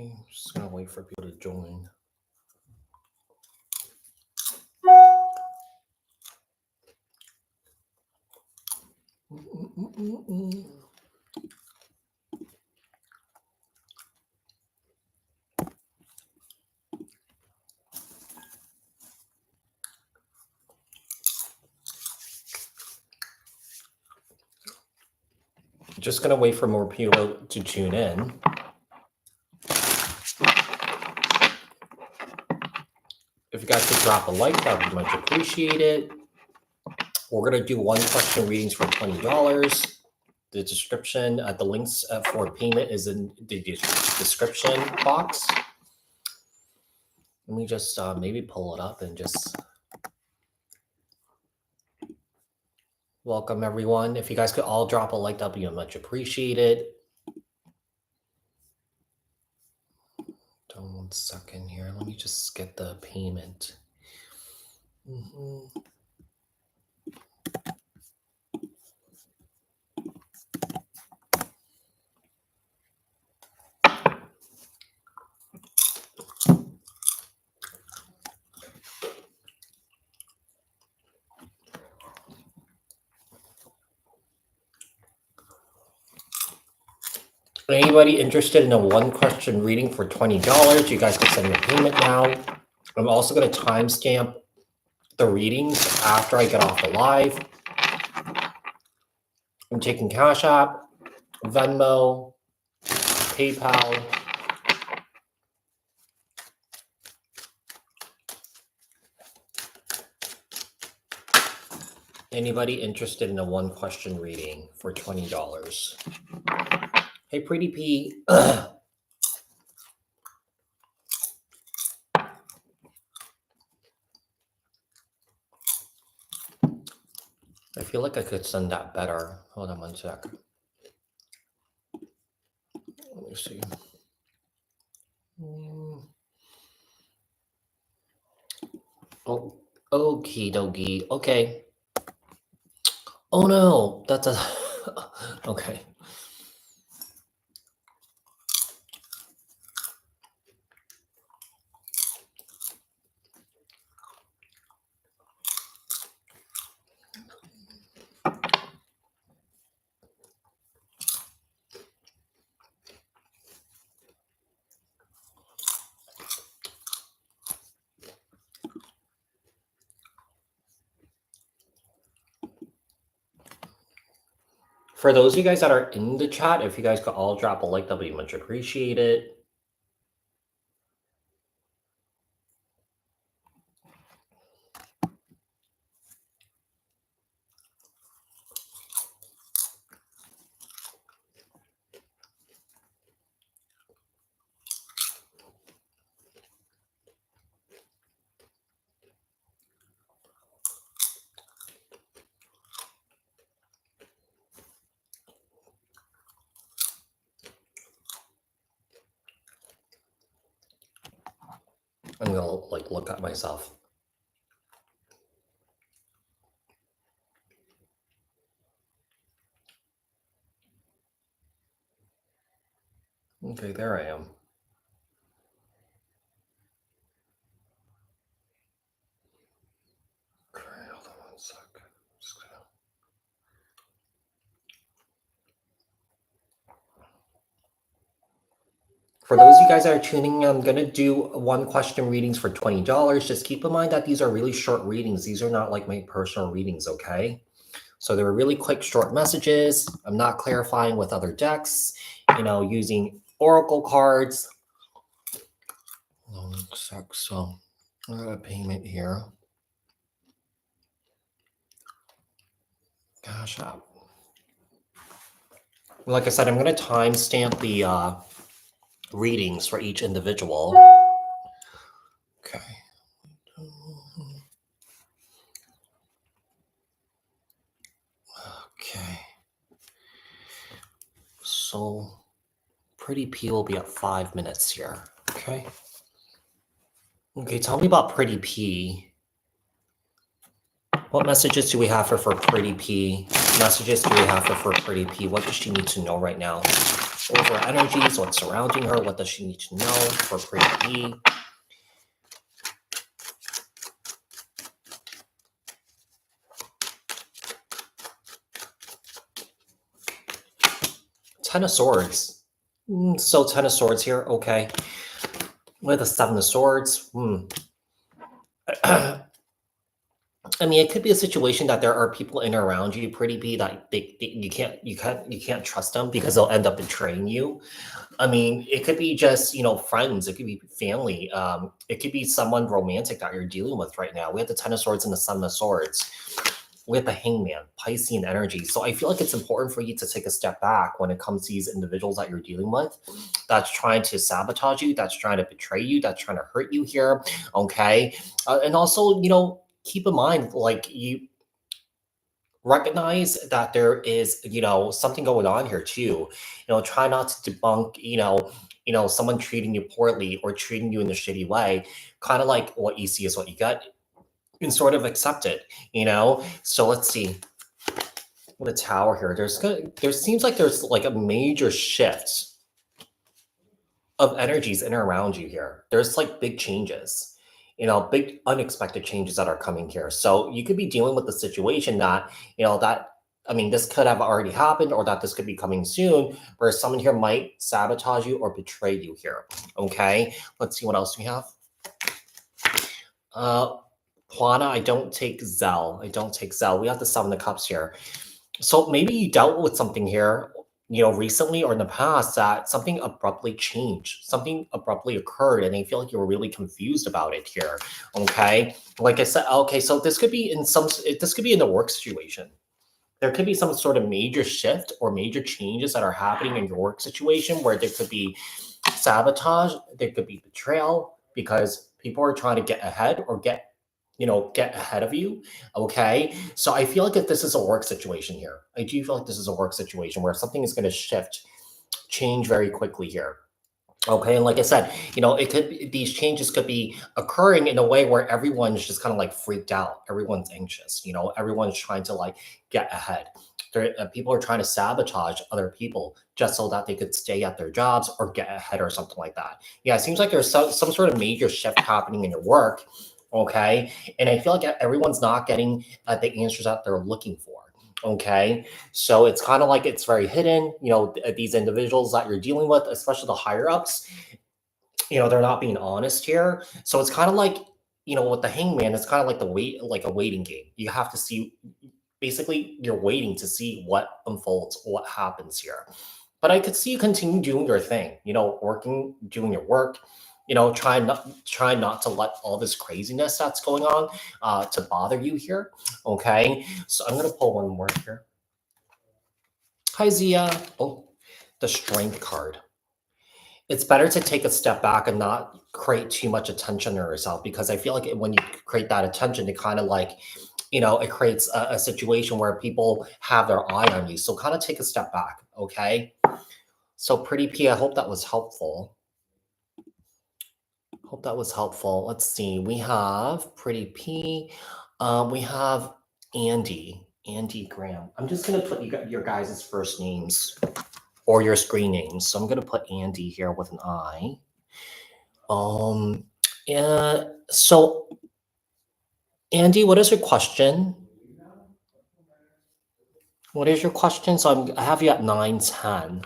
Okay, just gonna wait for people to join. Just gonna wait for more people to tune in. If you guys could drop a like, that would be much appreciated. We're gonna do one question readings for $20. The description, the links for payment is in the description box. Let me just maybe pull it up and just welcome everyone. If you guys could all drop a like, that'd be much appreciated. One second here. Let me just get the payment. Anybody interested in a one question reading for $20, you guys can send me a payment now. I'm also going to timestamp the readings after I get off the live. I'm taking CashApp, Venmo, PayPal. Anybody interested in a one question reading for $20? Hey, Pretty P. I feel like I could send that better. Hold on one sec. Let me see. Oh, okie dokie. Okay. Oh no, that's a okay. For those of you guys that are in the chat, if you guys could all drop a like, that'll be much appreciated. I'm gonna like look at myself. Okay, there I am. Okay, hold on one sec. Just gonna... For those of you guys that are tuning in, I'm gonna do one question readings for $20. Just keep in mind that these are really short readings. These are not like my personal readings, okay? So they're really quick, short messages. I'm not clarifying with other decks, using oracle cards. Hold on one sec. So I got a payment here. CashApp. Like I said, I'm going to timestamp the readings for each individual. Okay. Okay. So Pretty P will be at 5 minutes here. Okay. Okay, tell me about Pretty P. What messages do we have for Pretty P? Messages do we have for Pretty P? What does she need to know right now? Over energies, what's surrounding her, what does she need to know for Pretty P? Ten of Swords. So Ten of Swords here, okay. With the Seven of Swords. I mean, it could be a situation that there are people in and around you, Pretty P, that you can't trust them because they'll end up betraying you. I mean, it could be just friends. It could be family. It could be someone romantic that you're dealing with right now. We have the Ten of Swords and the Seven of Swords. We have the Hangman, Piscean energy. So I feel like it's important for you to take a step back when it comes to these individuals that you're dealing with. That's trying to sabotage you. That's trying to betray you. That's trying to hurt you here. Okay, and also keep in mind, like, you recognize that there is something going on here too. Try not to debunk someone treating you poorly or treating you in a shitty way. Kind of like what you see is what you get, and sort of accept it. So let's see the Tower here. There seems like there's like a major shift of energies in and around you here. There's like big changes, big unexpected changes that are coming here. So you could be dealing with the situation that, I mean, this could have already happened, or that this could be coming soon, where someone here might sabotage you or betray you here. Okay, let's see what else we have. Plana, I don't take Zell. We have the Seven of Cups here. So maybe you dealt with something here, recently or in the past, that something abruptly changed, something abruptly occurred, and you feel like you were really confused about it here. Okay, like I said, okay, so this could be in a work situation. There could be some sort of major shift or major changes that are happening in your work situation, where there could be sabotage, there could be betrayal, because people are trying to get ahead or get ahead of you. Okay, so I feel like if this is a work situation here, I do feel like this is a work situation where something is going to change very quickly here. Okay, and like I said, these changes could be occurring in a way where everyone's just kind of like freaked out. Everyone's anxious. Everyone's trying to like get ahead. People are trying to sabotage other people just so that they could stay at their jobs or get ahead or something like that. Yeah, it seems like there's some sort of major shift happening in your work. Okay, and I feel like everyone's not getting the answers that they're looking for. Okay, so it's kind of like it's very hidden. These individuals that you're dealing with, especially the higher ups, they're not being honest here. So it's kind of like, with the Hangman, it's kind of like like a waiting game. You have to see, basically, you're waiting to see what unfolds, what happens here. But I could see you continue doing your thing, working, doing your work, try not to let all this craziness that's going on to bother you here. Okay, so I'm gonna pull one more here. Hi, Zia. Oh, the Strength card. It's better to take a step back and not create too much attention on yourself, because I feel like when you create that attention, it kind of like, it creates a situation where people have their eye on you. So kind of take a step back. Okay. So Pretty P, I hope that was helpful. Let's see. We have Pretty P. We have Andy Graham. I'm just going to put your guys' first names or your screen names. So I'm going to put Andy here with an I. Yeah. So, Andy, what is your question? What is your question? So I have you at 9:10.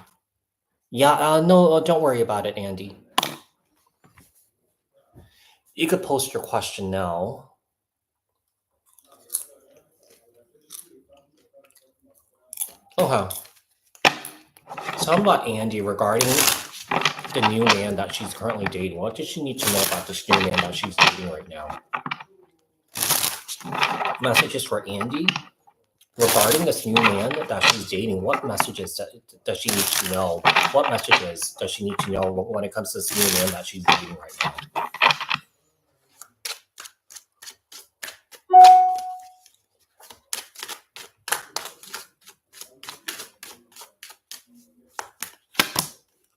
Yeah. No, don't worry about it, Andy. You could post your question now. Okay. So how about Andy regarding the new man that she's currently dating? What does she need to know about this new man that she's dating right now? Messages for Andy regarding this new man that she's dating. What messages does she need to know? What messages does she need to know when it comes to this new man that she's dating right now?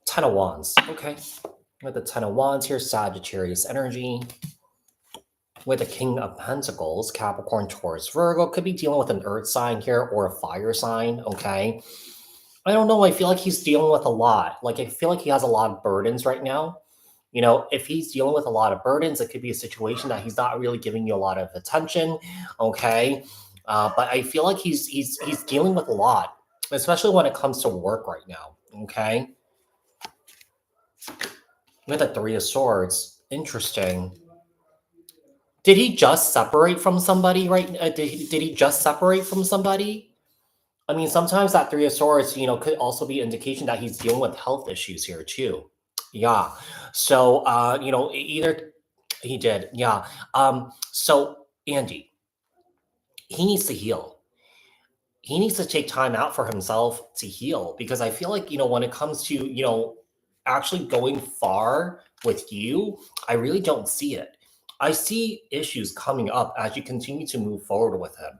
Ten of Wands. Okay. With the Ten of Wands here, Sagittarius energy. With the King of Pentacles, Capricorn, Taurus, Virgo. Could be dealing with an earth sign here or a fire sign. Okay. I don't know. I feel like he's dealing with a lot. Like, I feel like he has a lot of burdens right now. If he's dealing with a lot of burdens, it could be a situation that he's not really giving you a lot of attention. Okay. But I feel like he's dealing with a lot, especially when it comes to work right now. Okay. With the Three of Swords. Interesting. Did he just separate from somebody right? Did he just separate from somebody? I mean, sometimes that Three of Swords, could also be indication that he's dealing with health issues here too. Yeah. So, either he did. Yeah. So Andy, he needs to heal. He needs to take time out for himself to heal because I feel like, when it comes to, actually going far with you, I really don't see it. I see issues coming up as you continue to move forward with him.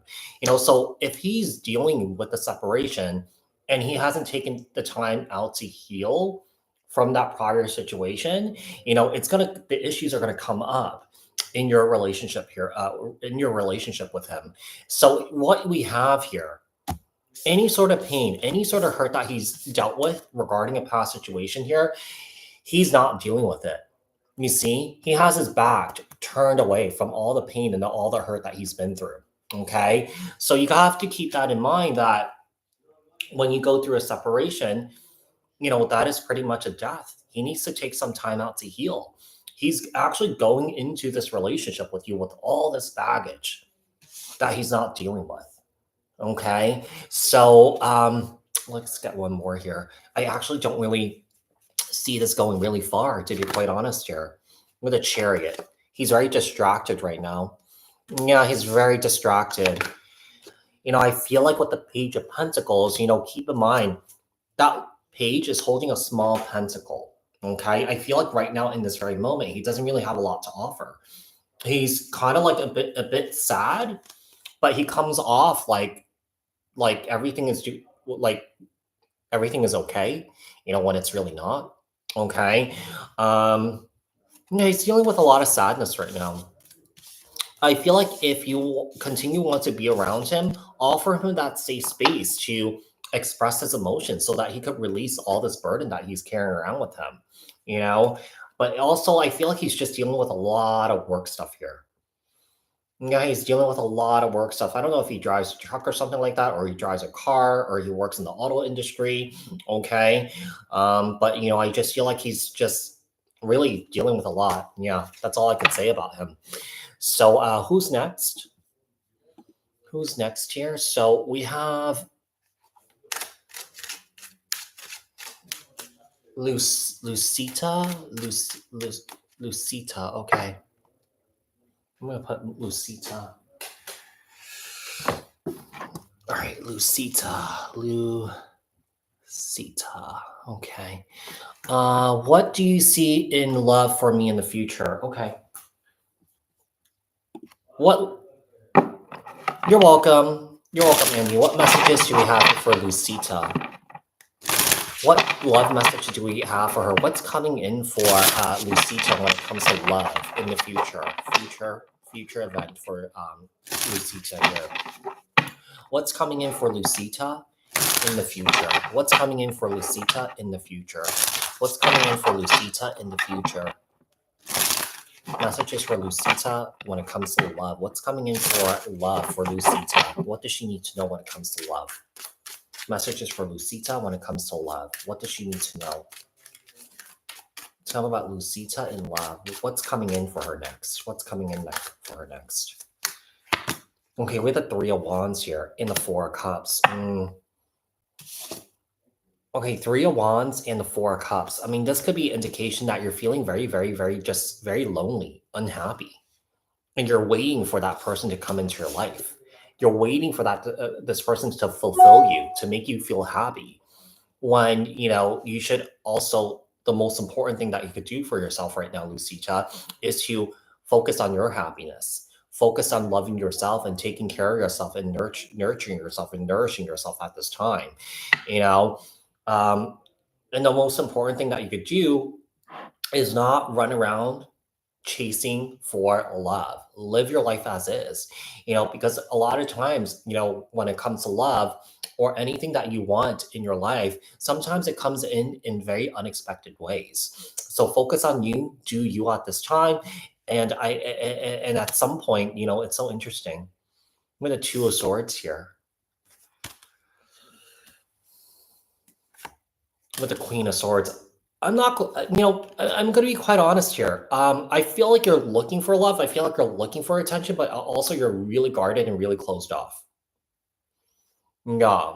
So if he's dealing with the separation and he hasn't taken the time out to heal from that prior situation, the issues are gonna come up in your relationship here, in your relationship with him. So what we have here, any sort of pain, any sort of hurt that he's dealt with regarding a past situation here, he's not dealing with it. You see, he has his back turned away from all the pain and all the hurt that he's been through. Okay. So you have to keep that in mind that when you go through a separation, that is pretty much a death. He needs to take some time out to heal. He's actually going into this relationship with you with all this baggage that he's not dealing with. Okay. So let's get one more here. I actually don't really see this going really far, to be quite honest here. With a Chariot. He's very distracted right now. Yeah, he's very distracted. I feel like with the Page of Pentacles, keep in mind that page is holding a small pentacle. Okay. I feel like right now in this very moment, he doesn't really have a lot to offer. He's kind of like a bit sad, but he comes off like like everything is okay, when it's really not. Okay. Um, he's dealing with a lot of sadness right now. I feel like if you continue want to be around him, offer him that safe space to express his emotions so that he could release all this burden that he's carrying around with him, you know? But also, I feel like he's just dealing with a lot of work stuff here. Yeah, he's dealing with a lot of work stuff. I don't know if he drives a truck or something like that, or he drives a car, or he works in the auto industry. Okay. But, I just feel like he's just really dealing with a lot. Yeah, that's all I could say about him. So, who's next? Who's next here? So we have Lucita. Lucita. Okay. I'm going to put Lucita. All right, Lucita. Lucita. Okay. What do you see in love for me in the future? Okay. What? You're welcome. You're welcome, Andy. What messages do we have for Lucita? What love message do we have for her? What's coming in for Lucita when it comes to love in the future? Future event for Lucita here. What's coming in for Lucita in the future? What's coming in for Lucita in the future? What's coming in for Lucita in the future? Messages for Lucita when it comes to love. What's coming in for love for Lucita? What does she need to know when it comes to love? Messages for Lucita when it comes to love. What does she need to know? Tell me about Lucita in love. What's coming in for her next? What's coming in next for her next? Okay, with the Three of Wands here in the Four of Cups. Okay, Three of Wands and the Four of Cups. I mean, this could be indication that you're feeling very, very, very, just very lonely, unhappy, and you're waiting for that person to come into your life. You're waiting for that this person to fulfill you, to make you feel happy. When you should also, the most important thing that you could do for yourself right now, Lucita, is to focus on your happiness. Focus on loving yourself and taking care of yourself and nurturing yourself and nourishing yourself at this time. You know, um, and the most important thing that you could do is not run around chasing for love. Live your life as is, because a lot of times, when it comes to love, or anything that you want in your life, sometimes it comes in very unexpected ways. So focus on you, do you at this time. And at some point, it's so interesting. With the Two of Swords here, with the Queen of Swords, I'm not, I'm going to be quite honest here. I feel like you're looking for love. I feel like you're looking for attention, but also you're really guarded and really closed off. Yeah.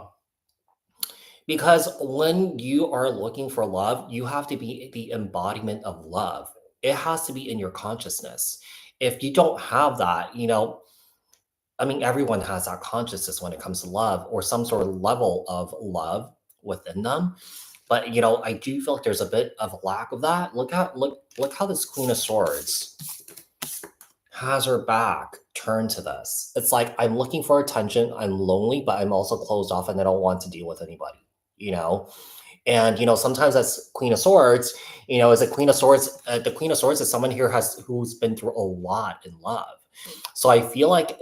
Because when you are looking for love, you have to be the embodiment of love. It has to be in your consciousness. If you don't have that, I mean, everyone has that consciousness when it comes to love or some sort of level of love within them. But I do feel like there's a bit of a lack of that. Look how this Queen of Swords has her back turned to this. It's like, I'm looking for attention, I'm lonely, but I'm also closed off and I don't want to deal with anybody, you know? And sometimes as Queen of Swords, as a Queen of Swords, the Queen of Swords is someone here who's been through a lot in love. So I feel like,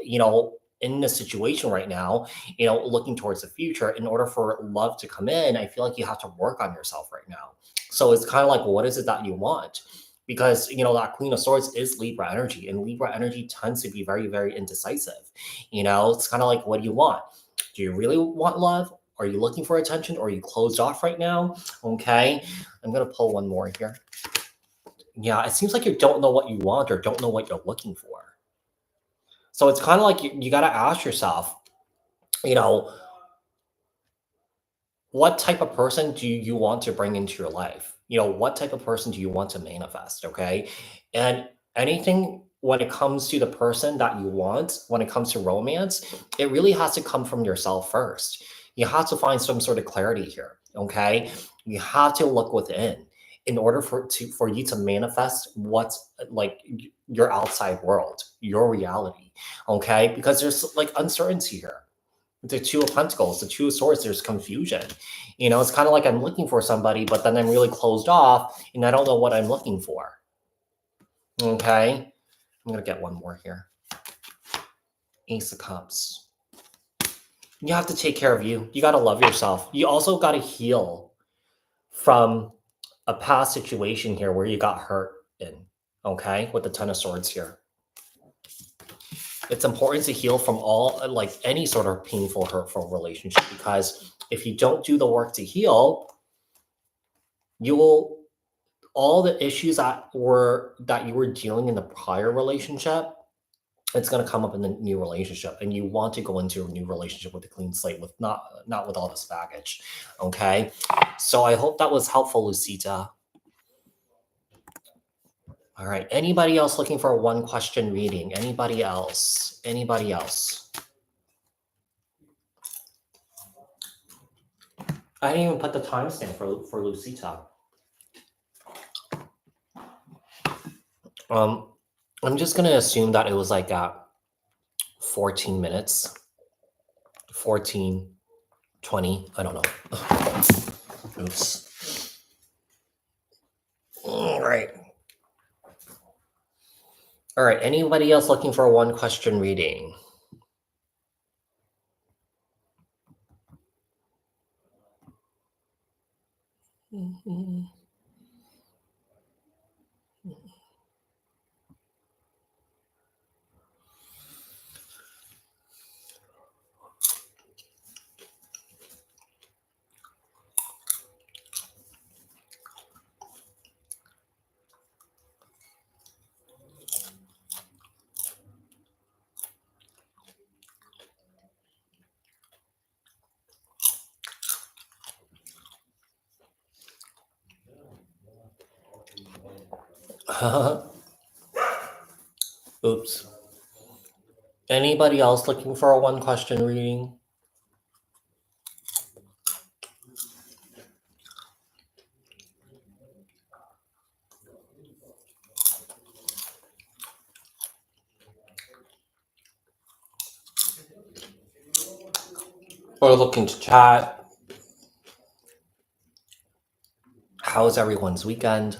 in this situation right now, looking towards the future, in order for love to come in, I feel like you have to work on yourself right now. So it's kind of like, what is it that you want? Because that Queen of Swords is Libra energy, and Libra energy tends to be very, very indecisive. It's kind of like, what do you want? Do you really want love? Are you looking for attention, or are you closed off right now? Okay, I'm gonna pull one more here. Yeah, it seems like you don't know what you want or don't know what you're looking for. So it's kind of like you got to ask yourself, you know, what type of person do you want to bring into your life? What type of person do you want to manifest? Okay. And anything when it comes to the person that you want, when it comes to romance, it really has to come from yourself first. You have to find some sort of clarity here. Okay. You have to look within in order for you to manifest what's like your outside world, your reality. Okay. Because there's like uncertainty here. The Two of Pentacles, the Two of Swords, there's confusion. It's kind of like I'm looking for somebody, but then I'm really closed off and I don't know what I'm looking for. Okay. I'm going to get one more here. Ace of Cups. You have to take care of you. You got to love yourself. You also got to heal from a past situation here where you got hurt in. Okay. With the Ten of Swords here. It's important to heal from like any sort of painful, hurtful relationship, because if you don't do the work to heal, you will, all the issues that you were dealing in the prior relationship, it's going to come up in the new relationship, and you want to go into a new relationship with a clean slate, with not with all this baggage. Okay, so I hope that was helpful, Lucita. All right, anybody else looking for a one question reading? Anybody else? I didn't even put the timestamp for Lucita. I'm just gonna assume that it was like at 14 minutes, 14, 20, I don't know. Oops. All right. Anybody else looking for a one question reading? Oops. Anybody else looking for a one question reading? Or looking to chat? How's everyone's weekend?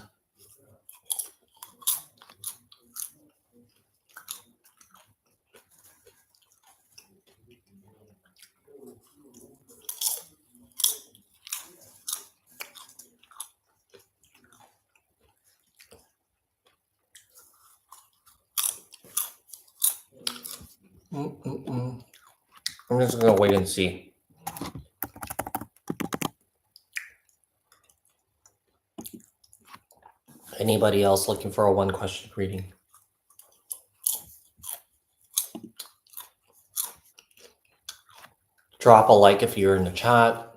just gonna wait and see. Anybody else looking for a one question reading? Drop a like if you're in the chat.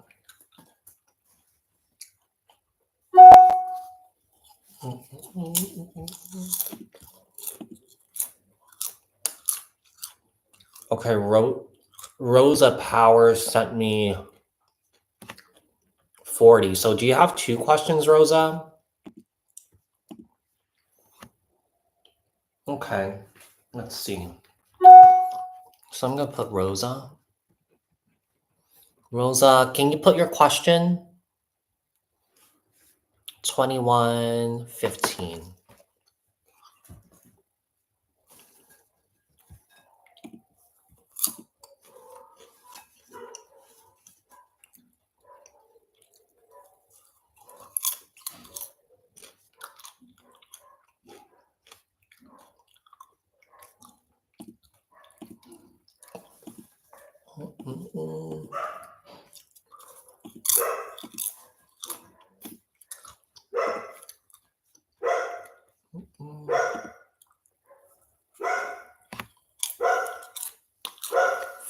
Okay, Rosa Powers sent me 40. So do you have 2 questions, Rosa? Okay, let's see. So I'm gonna put Rosa. Rosa, can you put your question? 2115.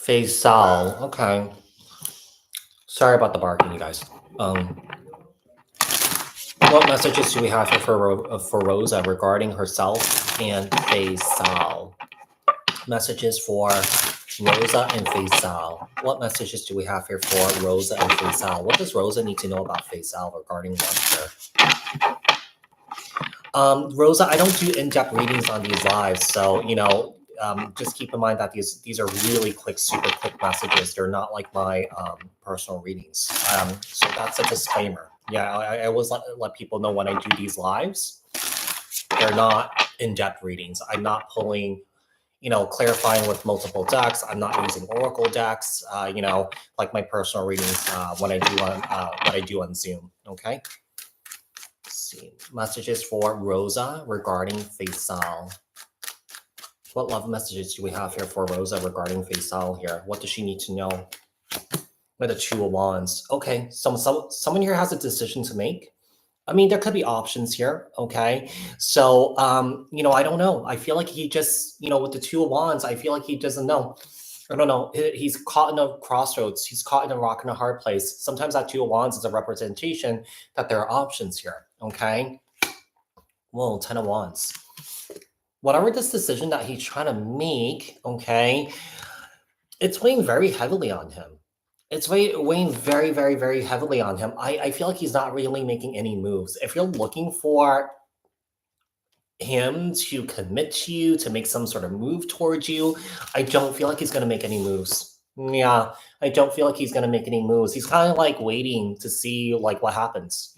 Faisal, okay. Sorry about the barking, you guys. What messages do we have here for Rosa regarding herself and Faisal? Messages for Rosa and Faisal. What messages do we have here for Rosa and Faisal? What does Rosa need to know about Faisal regarding Lester? Rosa, I don't do in-depth readings on these lives, so just keep in mind that these are really quick, super quick messages. They're not like my personal readings. So that's a disclaimer. Yeah, I always let people know when I do these lives, they're not in-depth readings. I'm not pulling, clarifying with multiple decks. I'm not using oracle decks. Like my personal readings when I do on Zoom. Okay. Let's see, messages for Rosa regarding Faisal. What love messages do we have here for Rosa regarding Faisal here? What does she need to know? With the 2 of Wands. Okay, someone here has a decision to make. I mean, there could be options here, okay? So, I don't know. I feel like he just, with the 2 of Wands, I feel like he doesn't know. I don't know. He's caught in a crossroads. He's caught in a rock and a hard place. Sometimes that 2 of Wands is a representation that there are options here, okay? Whoa, 10 of Wands. Whatever this decision that he's trying to make, okay, it's weighing very heavily on him. It's weighing very, very, very heavily on him. I feel like he's not really making any moves. If you're looking for him to commit to you, to make some sort of move towards you, I don't feel like he's going to make any moves. Yeah, I don't feel like he's going to make any moves. He's kind of like waiting to see like what happens,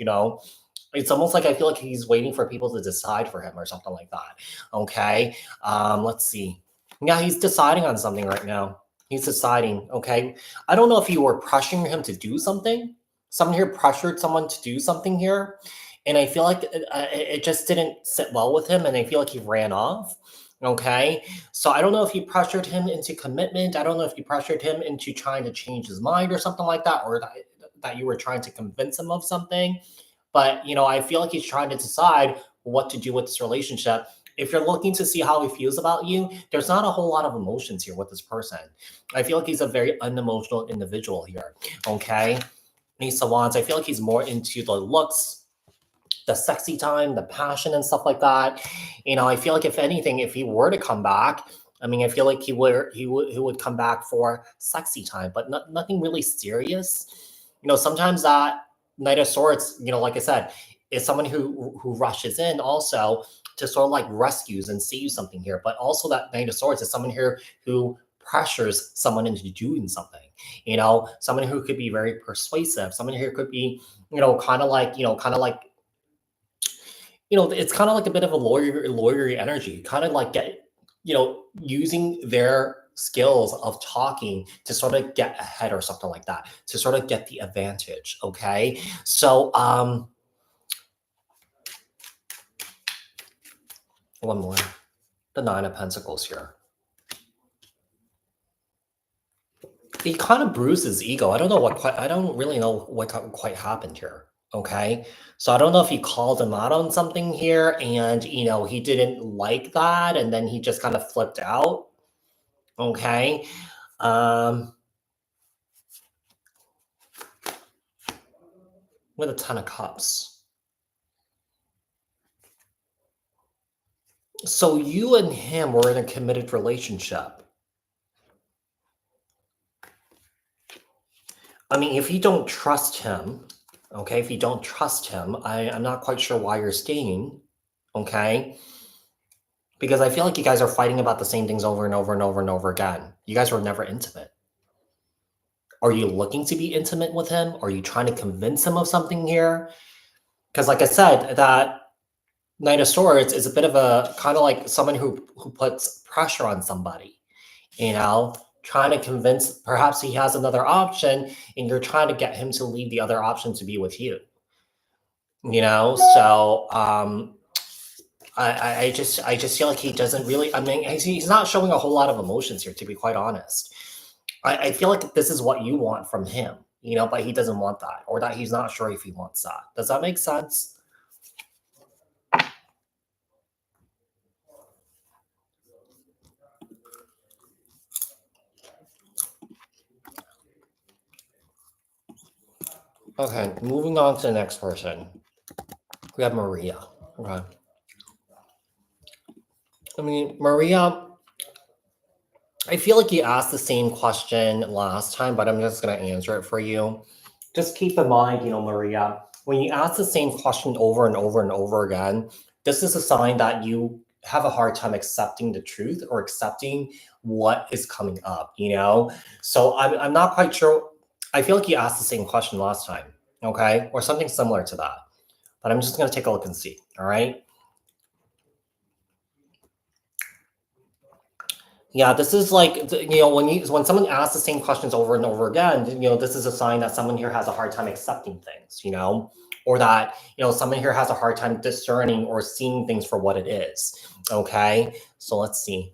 It's almost like I feel like he's waiting for people to decide for him or something like that. Okay. Let's see. Yeah, he's deciding on something right now. He's deciding. Okay. I don't know if you were pressuring him to do something. Someone here pressured someone to do something here. And I feel like it just didn't sit well with him. And I feel like he ran off. Okay. So I don't know if you pressured him into commitment. I don't know if you pressured him into trying to change his mind or something like that, or that you were trying to convince him of something. But, I feel like he's trying to decide what to do with this relationship. If you're looking to see how he feels about you, there's not a whole lot of emotions here with this person. I feel like he's a very unemotional individual here. Okay. Ace of Wands, I feel like he's more into the looks, the sexy time, the passion and stuff like that. I feel like if anything, if he were to come back, I mean, I feel like he would come back for sexy time, but nothing really serious. Sometimes that Knight of Swords, like I said, is someone who rushes in also to sort of like rescues and saves something here. But also that Knight of Swords is someone here who pressures someone into doing something. Someone who could be very persuasive. Someone here could be, kind of like, it's kind of like a bit of a lawyery energy, kind of like using their skills of talking to sort of get ahead or something like that, to sort of get the advantage. Okay. So, one more, the 9 of Pentacles here. He kind of bruised his ego. I don't really know what quite happened here. Okay. So I don't know if he called him out on something here and, he didn't like that. And then he just kind of flipped out. Okay. Um, with a ton of cups. So you and him were in a committed relationship. I mean, if you don't trust him, okay, if you don't trust him, I'm not quite sure why you're staying, okay? Because I feel like you guys are fighting about the same things over and over and over and over again. You guys were never intimate. Are you looking to be intimate with him? Are you trying to convince him of something here? Because, like I said, that Knight of Swords is a bit of a kind of like someone who puts pressure on somebody, trying to convince perhaps he has another option and you're trying to get him to leave the other option to be with you. So I just feel like he doesn't really. I mean, he's not showing a whole lot of emotions here, to be quite honest. I feel like this is what you want from him, but he doesn't want that, or that he's not sure if he wants that. Does that make sense? Okay, moving on to the next person. We have Maria. Okay. I mean, Maria, I feel like you asked the same question last time, but I'm just going to answer it for you. Just keep in mind, Maria, when you ask the same question over and over and over again, this is a sign that you have a hard time accepting the truth or accepting what is coming up. So I'm not quite sure. I feel like you asked the same question last time, okay? Or something similar to that. But I'm just going to take a look and see, all right? Yeah, this is like when someone asks the same questions over and over again, this is a sign that someone here has a hard time accepting things, or that someone here has a hard time discerning or seeing things for what it is. Okay, so let's see.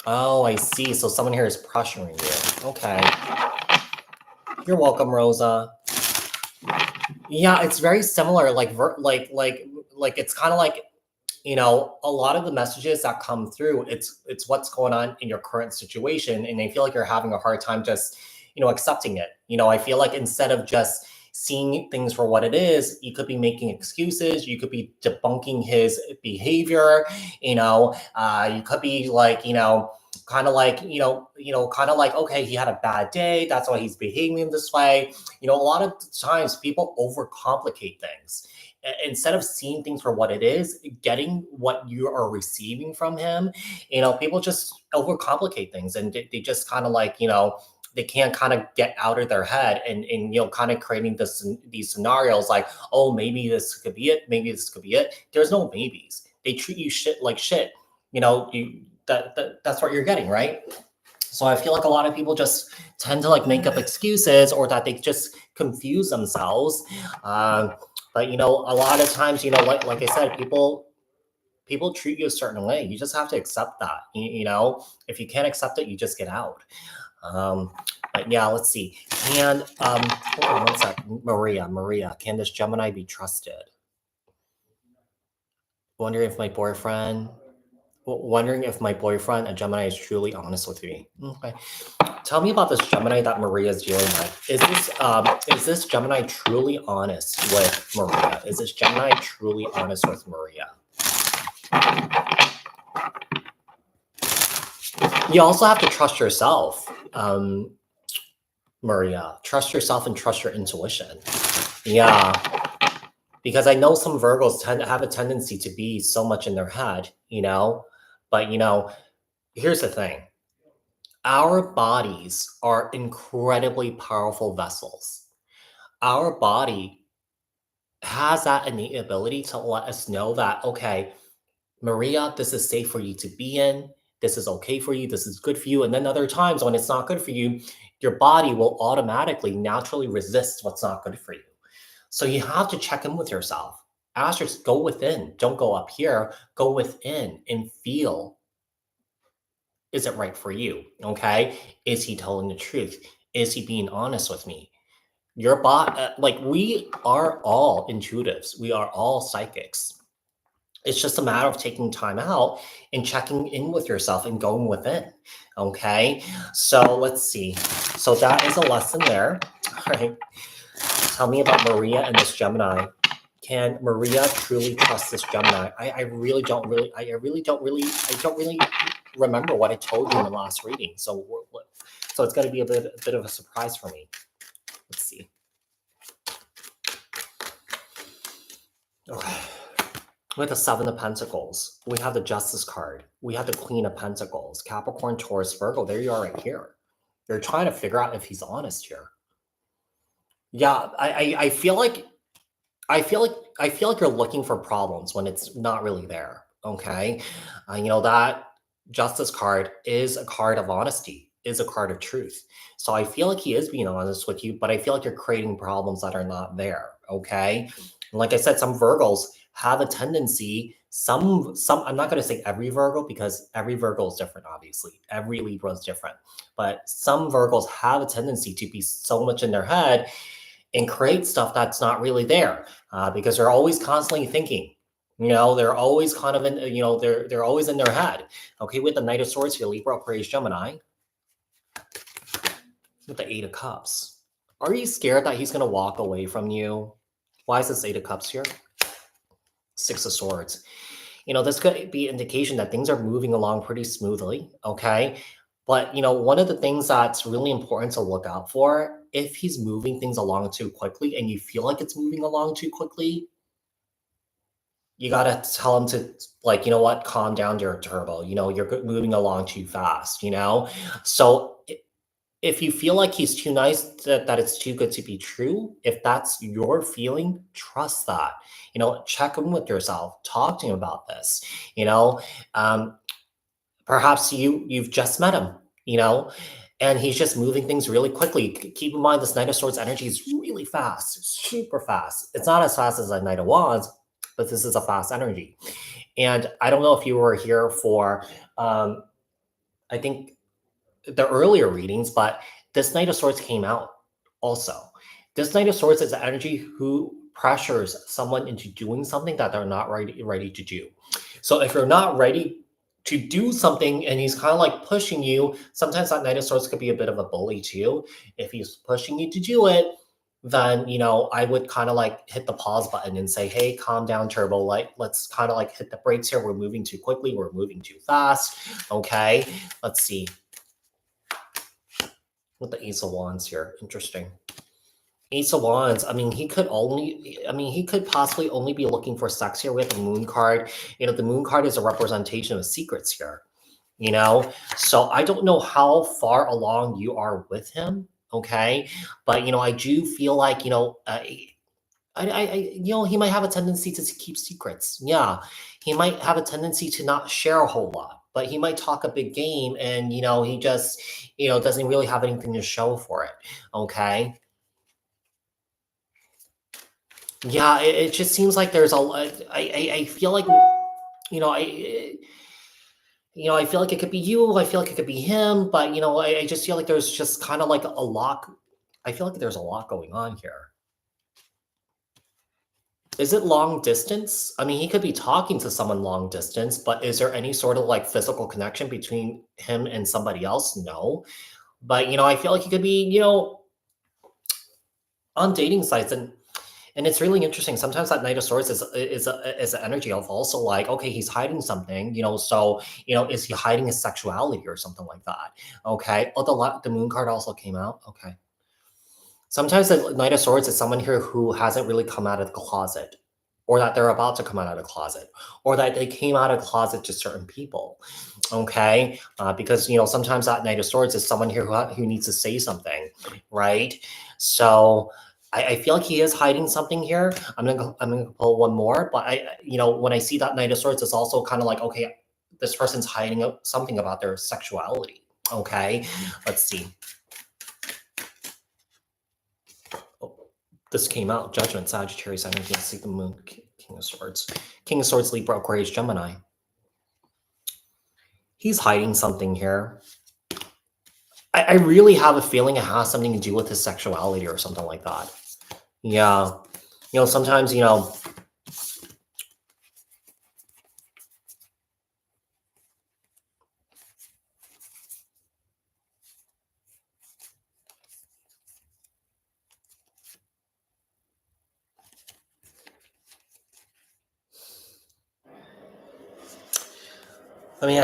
Oh, I see. So someone here is pressuring you. Okay, you're welcome, Rosa. Yeah, it's very similar. Like it's kind of like a lot of the messages that come through, it's what's going on in your current situation, and I feel like you're having a hard time just accepting it. I feel like instead of just seeing things for what it is, you could be making excuses, you could be debunking his behavior. You could be like kind of like, okay, he had a bad day, that's why he's behaving this way. A lot of times people overcomplicate things. Instead of seeing things for what it is, getting what you are receiving from him, people just overcomplicate things, and they just kind of like, they can't kind of get out of their head, and kind of creating these scenarios like, oh, maybe this could be it, maybe this could be it. There's no maybes. They treat you shit like shit. That's what you're getting, right? So I feel like a lot of people just tend to like make up excuses, or that they just confuse themselves. But a lot of times, like I said, people treat you a certain way. You just have to accept that. If you can't accept it, you just get out. Um, but yeah, let's see. And hold on one sec. Maria, can this Gemini be trusted? Wondering if my boyfriend, Wondering if my boyfriend, a Gemini, is truly honest with me. Okay. Tell me about this Gemini that Maria is dealing with. Is this Gemini truly honest with Maria? Is this Gemini truly honest with Maria? You also have to trust yourself, Maria. Trust yourself and trust your intuition. Yeah, because I know some Virgos tend to have a tendency to be so much in their head. But here's the thing: our bodies are incredibly powerful vessels. Our body has that innate ability to let us know that, okay, Maria, this is safe for you to be in. This is okay for you. This is good for you. And then other times when it's not good for you, your body will automatically, naturally resist what's not good for you. So you have to check in with yourself. Ask yourself, go within. Don't go up here. Go within and feel Is it right for you? Okay. Is he telling the truth? Is he being honest with me? Your bot, like we are all intuitives. We are all psychics. It's just a matter of taking time out and checking in with yourself and going within. Okay. So let's see. So that is a lesson there. All right. Tell me about Maria and this Gemini. Can Maria truly trust this Gemini? I really don't really, I don't really remember what I told you in the last reading. So it's going to be a bit of a surprise for me. Let's see. Okay. With the Seven of Pentacles, we have the Justice card. We have the Queen of Pentacles, Capricorn, Taurus, Virgo. There you are right here. You're trying to figure out if he's honest here. Yeah, I feel like you're looking for problems when it's not really there. Okay, you know that Justice card is a card of honesty, is a card of truth. So I feel like he is being honest with you, but I feel like you're creating problems that are not there. Okay, and like I said, some Virgos have a tendency. Some I'm not going to say every Virgo because every Virgo is different. Obviously, every Libra is different, but some Virgos have a tendency to be so much in their head and create stuff that's not really there because they're always constantly thinking. You know, they're always kind of in, you know, they're always in their head. Okay, with the Knight of Swords here, Libra, Aquarius, Gemini, with the Eight of Cups. Are you scared that he's going to walk away from you? Why is this Eight of Cups here? Six of Swords. You know, this could be indication that things are moving along pretty smoothly, okay? But, you know, one of the things that's really important to look out for, if he's moving things along too quickly and you feel like it's moving along too quickly, you got to tell him to, like, you know what, calm down, your turbo. You know, you're moving along too fast, you know? So if you feel like he's too nice, that it's too good to be true, if that's your feeling, trust that. You know, check in with yourself, talk to him about this. You know, perhaps you've just met him, you know, and he's just moving things really quickly. Keep in mind, this Knight of Swords energy is really fast, super fast. It's not as fast as a Knight of Wands, but this is a fast energy. And I don't know if you were here for, I think the earlier readings, but this Knight of Swords came out also. This Knight of Swords is the energy who pressures someone into doing something that they're not ready to do. So if you're not ready to do something and he's kind of like pushing you, sometimes that Knight of Swords could be a bit of a bully too. If he's pushing you to do it, then, you know, I would kind of like hit the pause button and say, hey, calm down, turbo. Like, let's kind of like hit the brakes here. We're moving too quickly. We're moving too fast. Okay, let's see. With the Ace of Wands here, interesting. Ace of Wands, I mean, he could possibly only be looking for sex here with the Moon card. You know, the Moon card is a representation of secrets here, you know? So I don't know how far along you are with him, okay? But, you know, I do feel like, you know, you know, he might have a tendency to keep secrets. Yeah, he might have a tendency to not share a whole lot, but he might talk a big game and, you know, he just, you know, doesn't really have anything to show for it, okay? Yeah, it just seems like there's I feel like, you know, I feel like it could be you. I feel like it could be him, but, you know, I just feel like there's just kind of like a lot. I feel like there's a lot going on here. Is it long distance? I mean, he could be talking to someone long distance, but is there any sort of like physical connection between him and somebody else? No. But, you know, I feel like he could be, you know, on dating sites, and it's really interesting. Sometimes that Knight of Swords is an energy of also like, okay, he's hiding something, you know, so, you know, is he hiding his sexuality or something like that? Okay. Oh, the Moon card also came out. Okay. Sometimes the Knight of Swords is someone here who hasn't really come out of the closet, or that they're about to come out of the closet, or that they came out of the closet to certain people. Okay, because, you know, sometimes that Knight of Swords is someone here who needs to say something, right? So I feel like he is hiding something here. I'm gonna pull one more, but you know, when I see that Knight of Swords, it's also kind of like, okay, this person's hiding something about their sexuality. Okay, let's see. This came out, Judgment, Sagittarius energy, see the Moon, King of Swords, Libra, Aquarius, Gemini. He's hiding something here. I really have a feeling it has something to do with his sexuality or something like that. Yeah. Sometimes, I mean,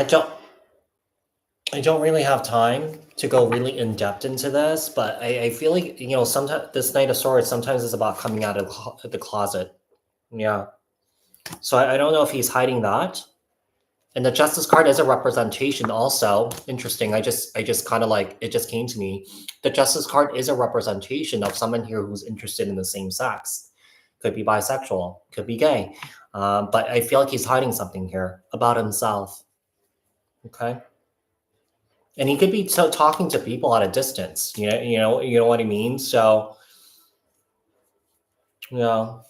I don't really have time to go really in depth into this, but I feel like, sometimes this Knight of Swords, sometimes it's about coming out of the closet. Yeah. So I don't know if he's hiding that. And the Justice card is a representation also. Interesting. I just kind of like, it just came to me. The Justice card is a representation of someone here who's interested in the same sex. Could be bisexual, could be gay. But I feel like he's hiding something here about himself. Okay. And he could be talking to people at a distance. You know what I mean? So, yeah.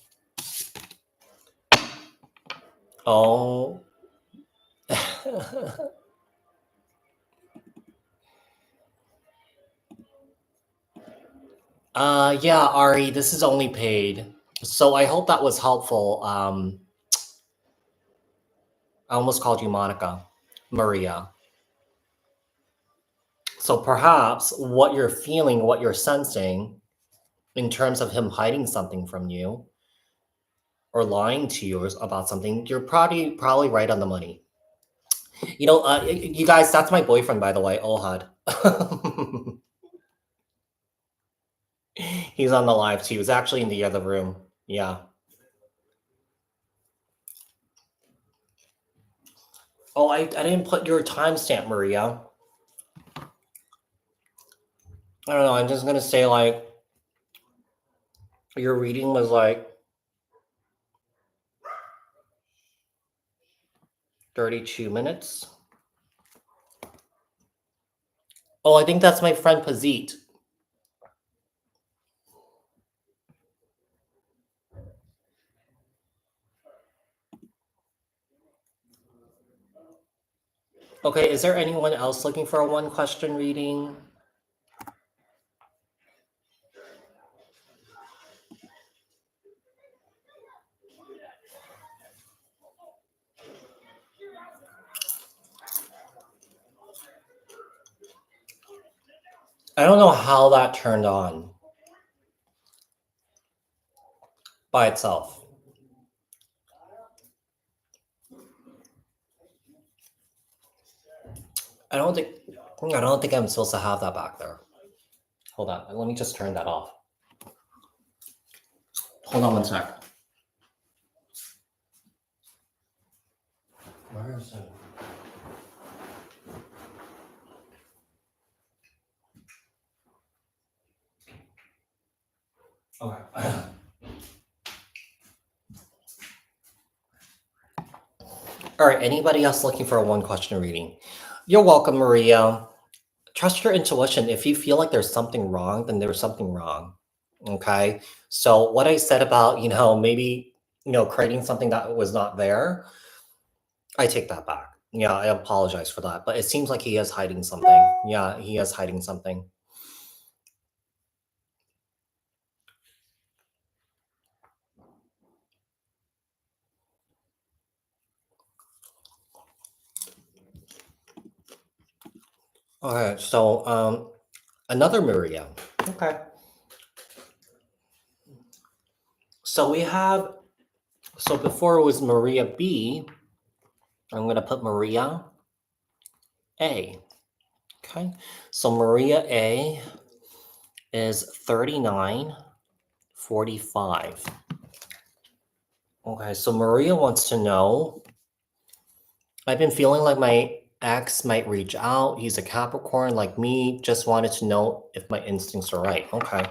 Oh. Yeah, Ari, this is only paid. So I hope that was helpful. I almost called you Monica. Maria. So perhaps what you're feeling, what you're sensing in terms of him hiding something from you or lying to you about something, you're probably right on the money. You guys, that's my boyfriend, by the way, Ohad. He's on the live too. He's actually in the other room. Yeah. Oh, I didn't put your timestamp, Maria. I don't know. I'm just gonna say like your reading was like 32 minutes. Oh, I think that's my friend Pazit. Okay, is there anyone else looking for a one question reading? I don't know how that turned on by itself. I don't think I'm supposed to have that back there. Hold on, let me just turn that off. Hold on one sec. Where is it? Okay. All right, anybody else looking for a one question reading? You're welcome, Maria. Trust your intuition. If you feel like there's something wrong, then there's something wrong. Okay. So what I said about, maybe, creating something that was not there, I take that back. Yeah, I apologize for that. But it seems like he is hiding something. Yeah, he is hiding something. All right, so another Maria. Okay. So before it was Maria B, I'm gonna put Maria A. Okay. So Maria A is 3945. Okay, so Maria wants to know, I've been feeling like my ex might reach out. He's a Capricorn like me. Just wanted to know if my instincts are right. Okay.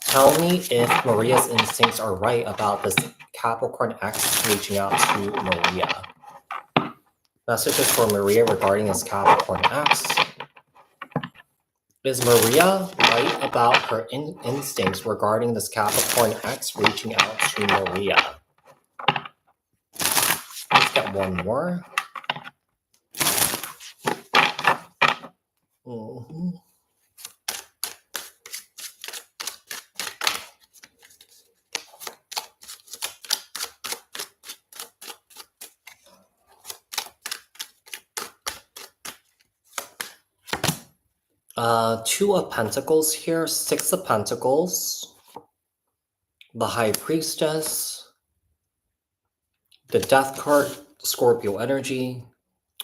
Tell me if Maria's instincts are right about this Capricorn ex reaching out to Maria. Messages for Maria regarding this Capricorn ex. Is Maria right about her instincts regarding this Capricorn ex reaching out to Maria? Let's get one more. Mhm. Two of Pentacles here, Six of Pentacles, the High Priestess, the Death card, Scorpio energy.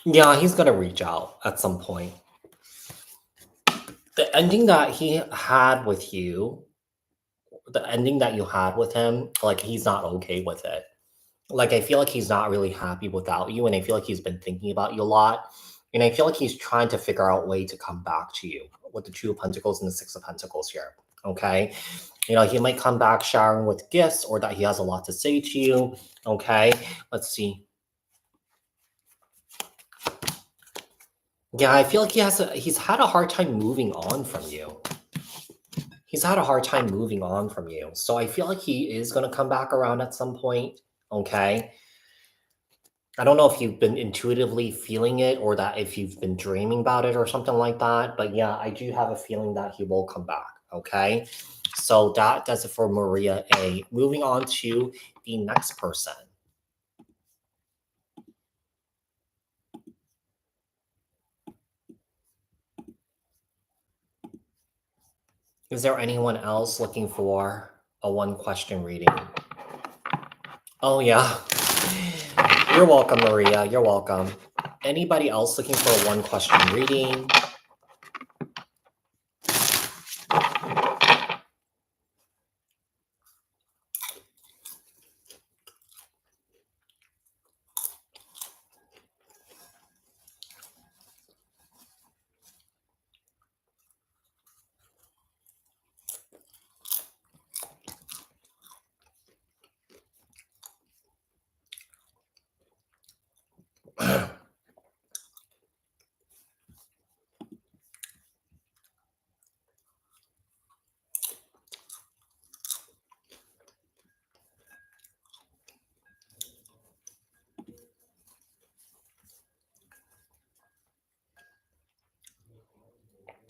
Yeah, he's gonna reach out at some point. The ending that he had with you, the ending that you had with him, like he's not okay with it. Like I feel like he's not really happy without you, and I feel like he's been thinking about you a lot. And I feel like he's trying to figure out a way to come back to you with the Two of Pentacles and the Six of Pentacles here. Okay. You know, he might come back showering with gifts or that he has a lot to say to you. Okay. Let's see. Yeah, I feel like he's had a hard time moving on from you. He's had a hard time moving on from you. So I feel like he is going to come back around at some point. Okay. I don't know if you've been intuitively feeling it or that if you've been dreaming about it or something like that. But yeah, I do have a feeling that he will come back. Okay. So that does it for Maria A. Moving on to the next person. Is there anyone else looking for a one question reading? Oh, yeah. You're welcome, Maria. You're welcome. Anybody else looking for a one question reading?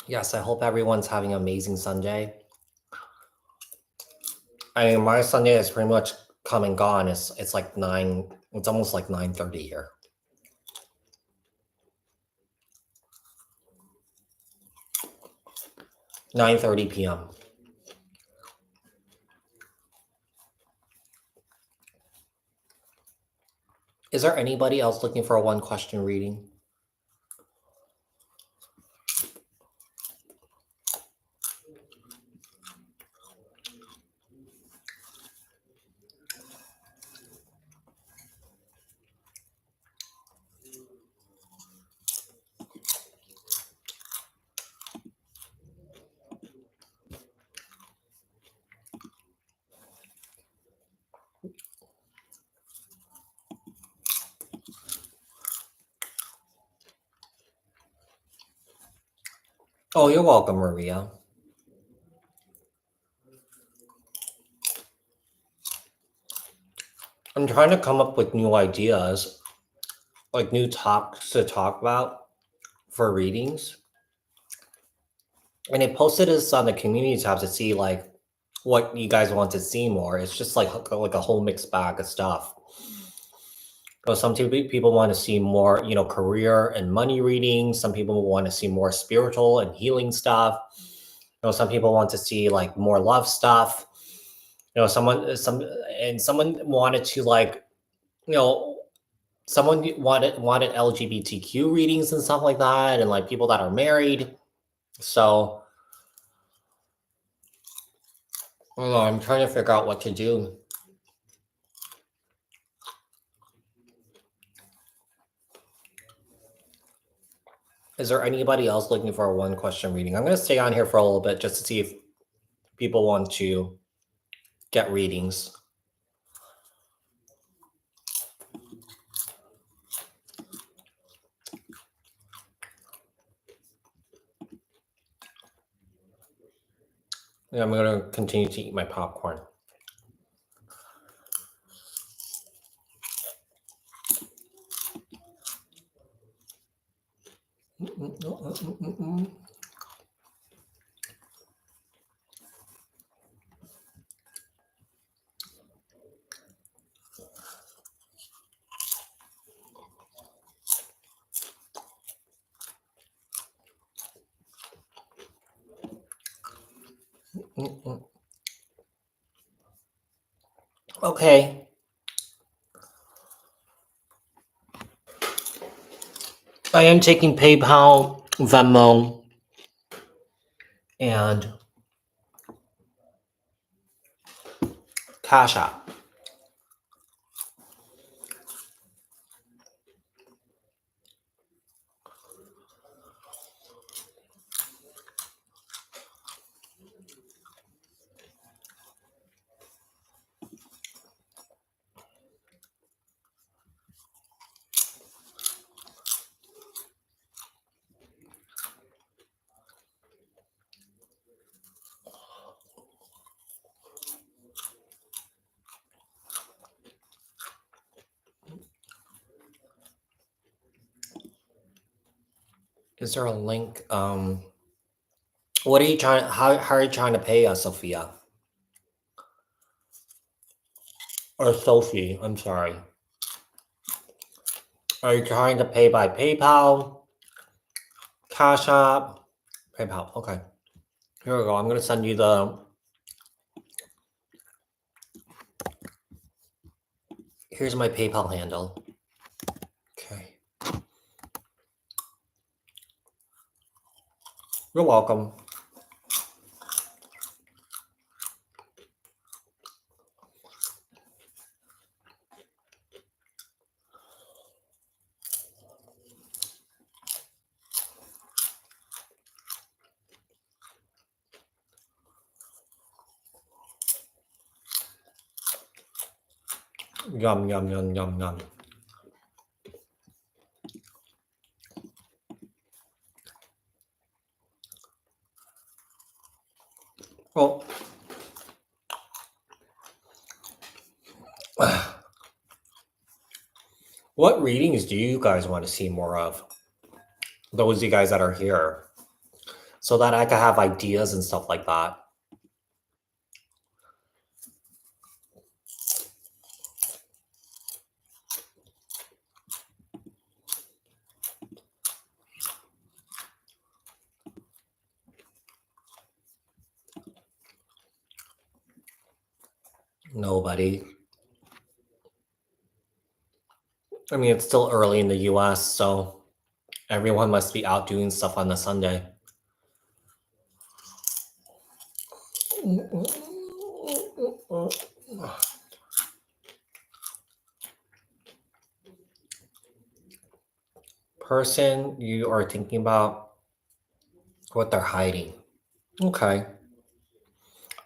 Yes, I hope everyone's having an amazing Sunday. I mean, my Sunday is pretty much come and gone. It's like 9, it's almost like 9:30 here. 9:30 p.m. Is there anybody else looking for a one question reading? Oh, you're welcome, Maria. I'm trying to come up with new ideas, like new topics to talk about for readings. And I posted this on the community tab to see like what you guys want to see more. It's just like a whole mixed bag of stuff. So some people want to see more, you know, career and money readings. Some people want to see more spiritual and healing stuff. You know, some people want to see like more love stuff. You know, someone wanted to like, you know, someone wanted LGBTQ readings and stuff like that, and like people that are married. So I don't know, I'm trying to figure out what to do. Is there anybody else looking for a one question reading? I'm going to stay on here for a little bit just to see if people want to get readings. And I'm going to continue to eat my popcorn. Okay. I am taking PayPal, Venmo, and CashApp. Is there a link? What are you trying? How are you trying to pay us, Sophia or Sophie? I'm sorry. Are you trying to pay by PayPal, Cash App, PayPal? Okay. Here we go. I'm gonna send you the. Here's my PayPal handle. Okay. You're welcome. Yum yum yum yum yum. Well, what readings do you guys want to see more of? Those of you guys that are here, so that I can have ideas and stuff like that. Nobody. I mean, it's still early in the US, so everyone must be out doing stuff on the Sunday. Person you are thinking about what they're hiding. Okay.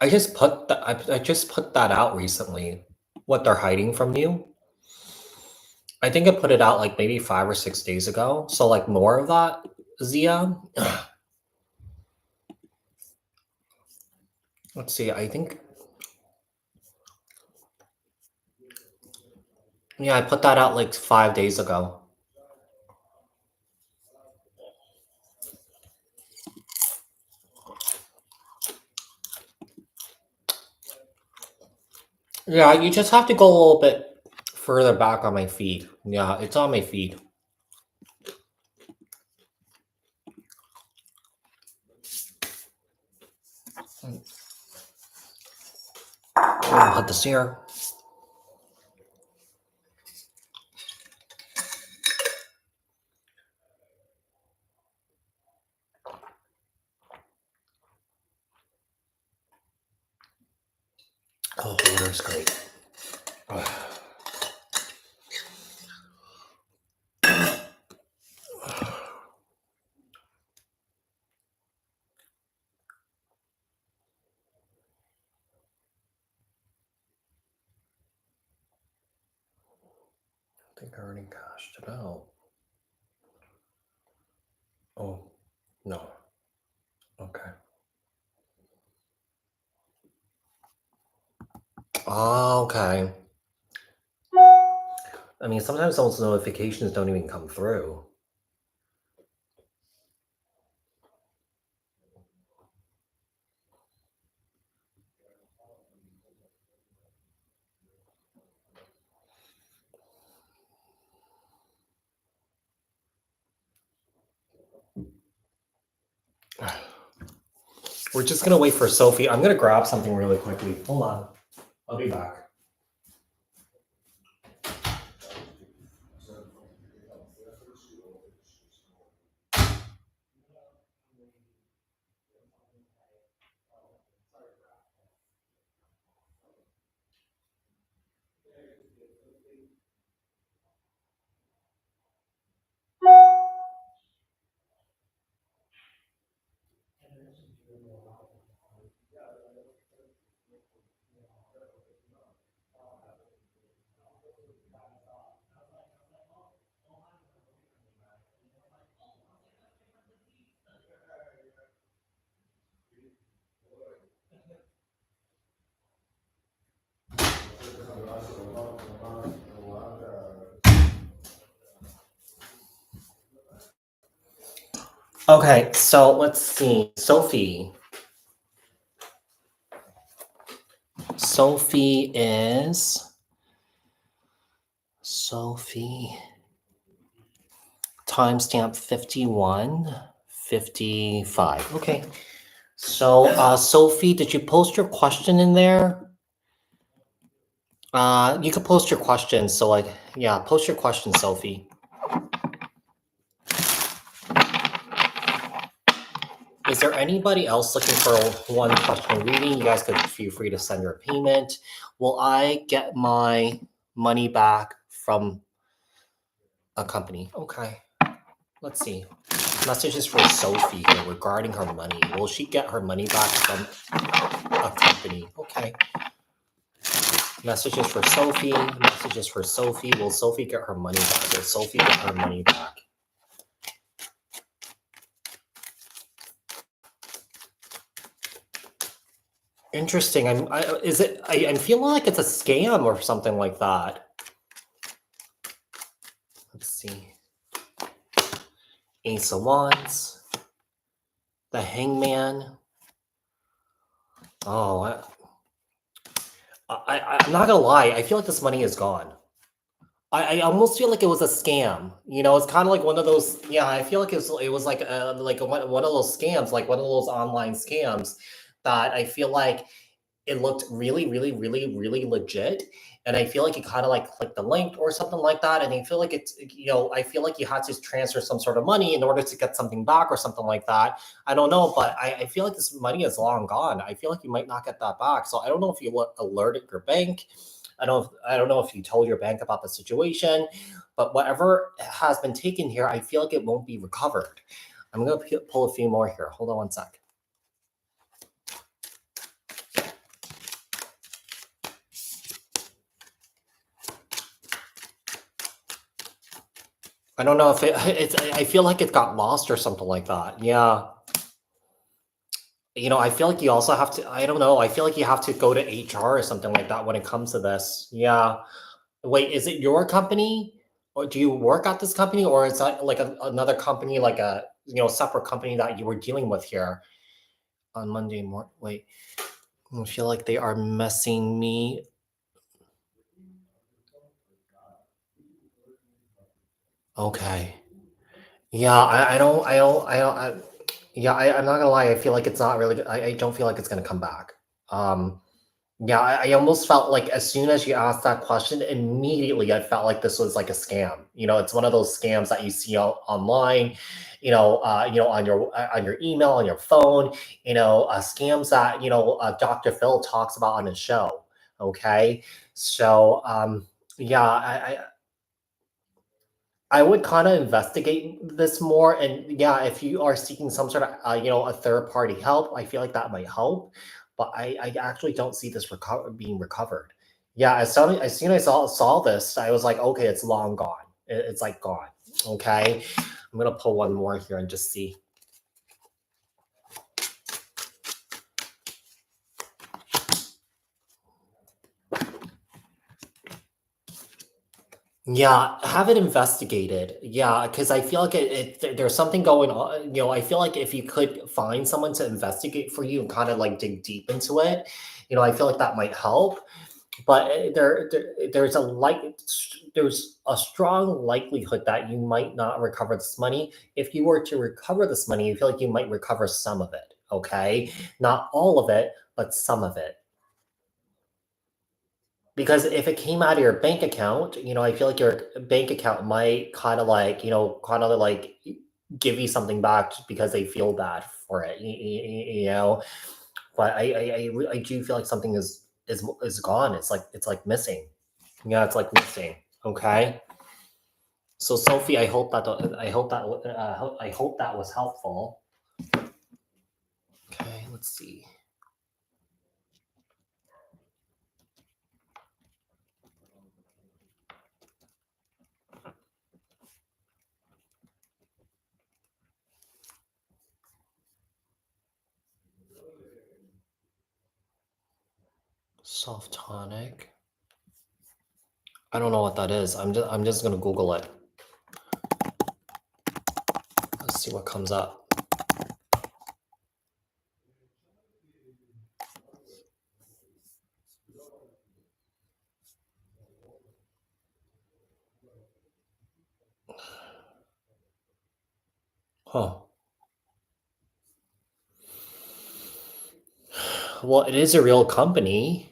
I just put that out recently. What they're hiding from you. I think I put it out like maybe 5 or 6 days ago. So like more of that, Zia. Let's see. I think yeah, I put that out like 5 days ago. Yeah, you just have to go a little bit further back on my feed. Yeah, it's on my feed. I'll put this here. Oh, water's great. I think I already cashed it out. Oh, no. Okay. Oh, okay. I mean, sometimes those notifications don't even come through. We're just gonna wait for Sophie. I'm gonna grab something really quickly. Hold on. I'll be back. Okay, so let's see. Sophie. Sophie is Sophie. Timestamp 51:55. Okay. So Sophie, did you post your question in there? You could post your question. So like, yeah, post your question, Sophie. Is there anybody else looking for one question reading? You guys could feel free to send your payment. Will I get my money back from a company? Okay. Let's see. Messages for Sophie here regarding her money. Will she get her money back from a company? Okay. Messages for Sophie. Messages for Sophie. Will Sophie get her money back? Will Sophie get her money back? Interesting. I'm feeling like it's a scam or something like that. Let's see. Ace of Wands. The Hangman. Oh, I'm not gonna lie. I feel like this money is gone. I almost feel like it was a scam. You know, it's kind of like one of those. Yeah, I feel like it was like one of those scams, like one of those online scams that I feel like it looked really, really, really, really legit. And I feel like you kind of like click the link or something like that. And I feel like I feel like you had to transfer some sort of money in order to get something back or something like that. I don't know, but I feel like this money is long gone. I feel like you might not get that back. So I don't know if you alerted your bank. I don't know if you told your bank about the situation, but whatever has been taken here, I feel like it won't be recovered. I'm gonna pull a few more here. Hold on one sec. I don't know if it's. I feel like it got lost or something like that. Yeah. I feel like you also have to. I don't know. I feel like you have to go to HR or something like that when it comes to this. Yeah. Wait, is it your company, or do you work at this company, or is that like another company, like a separate company that you were dealing with here on Monday morning? Wait, I feel like they are messing me. Okay. Yeah, yeah, I'm not gonna lie. I feel like it's not really. I don't feel like it's gonna come back. Um, yeah, I almost felt like as soon as you asked that question, immediately I felt like this was like a scam. It's one of those scams that you see online. On your email, on your phone. Scams that Dr. Phil talks about on his show. Okay, so yeah, I would kind of investigate this more. And yeah, if you are seeking some sort of, a third party help, I feel like that might help. But I actually don't see this being recovered. Yeah, as soon as I saw this, I was like, okay, it's long gone. It's like gone. Okay. I'm going to pull one more here and just see. Yeah, have it investigated. Yeah, because I feel like there's something going on. I feel like if you could find someone to investigate for you and kind of like dig deep into it, I feel like that might help. But there's a strong likelihood that you might not recover this money. If you were to recover this money, you feel like you might recover some of it. okay? Not all of it, but some of it. Because if it came out of your bank account, I feel like your bank account might kind of like, kind of like give you something back just because they feel bad for it, you know. But I do feel like something is gone. It's like missing. Yeah, it's like missing. Okay. So Sophie, I hope that was helpful. Okay, let's see. Soft tonic. I don't know what that is. I'm just gonna Google it. Let's see what comes up. Huh. Well, it is a real company.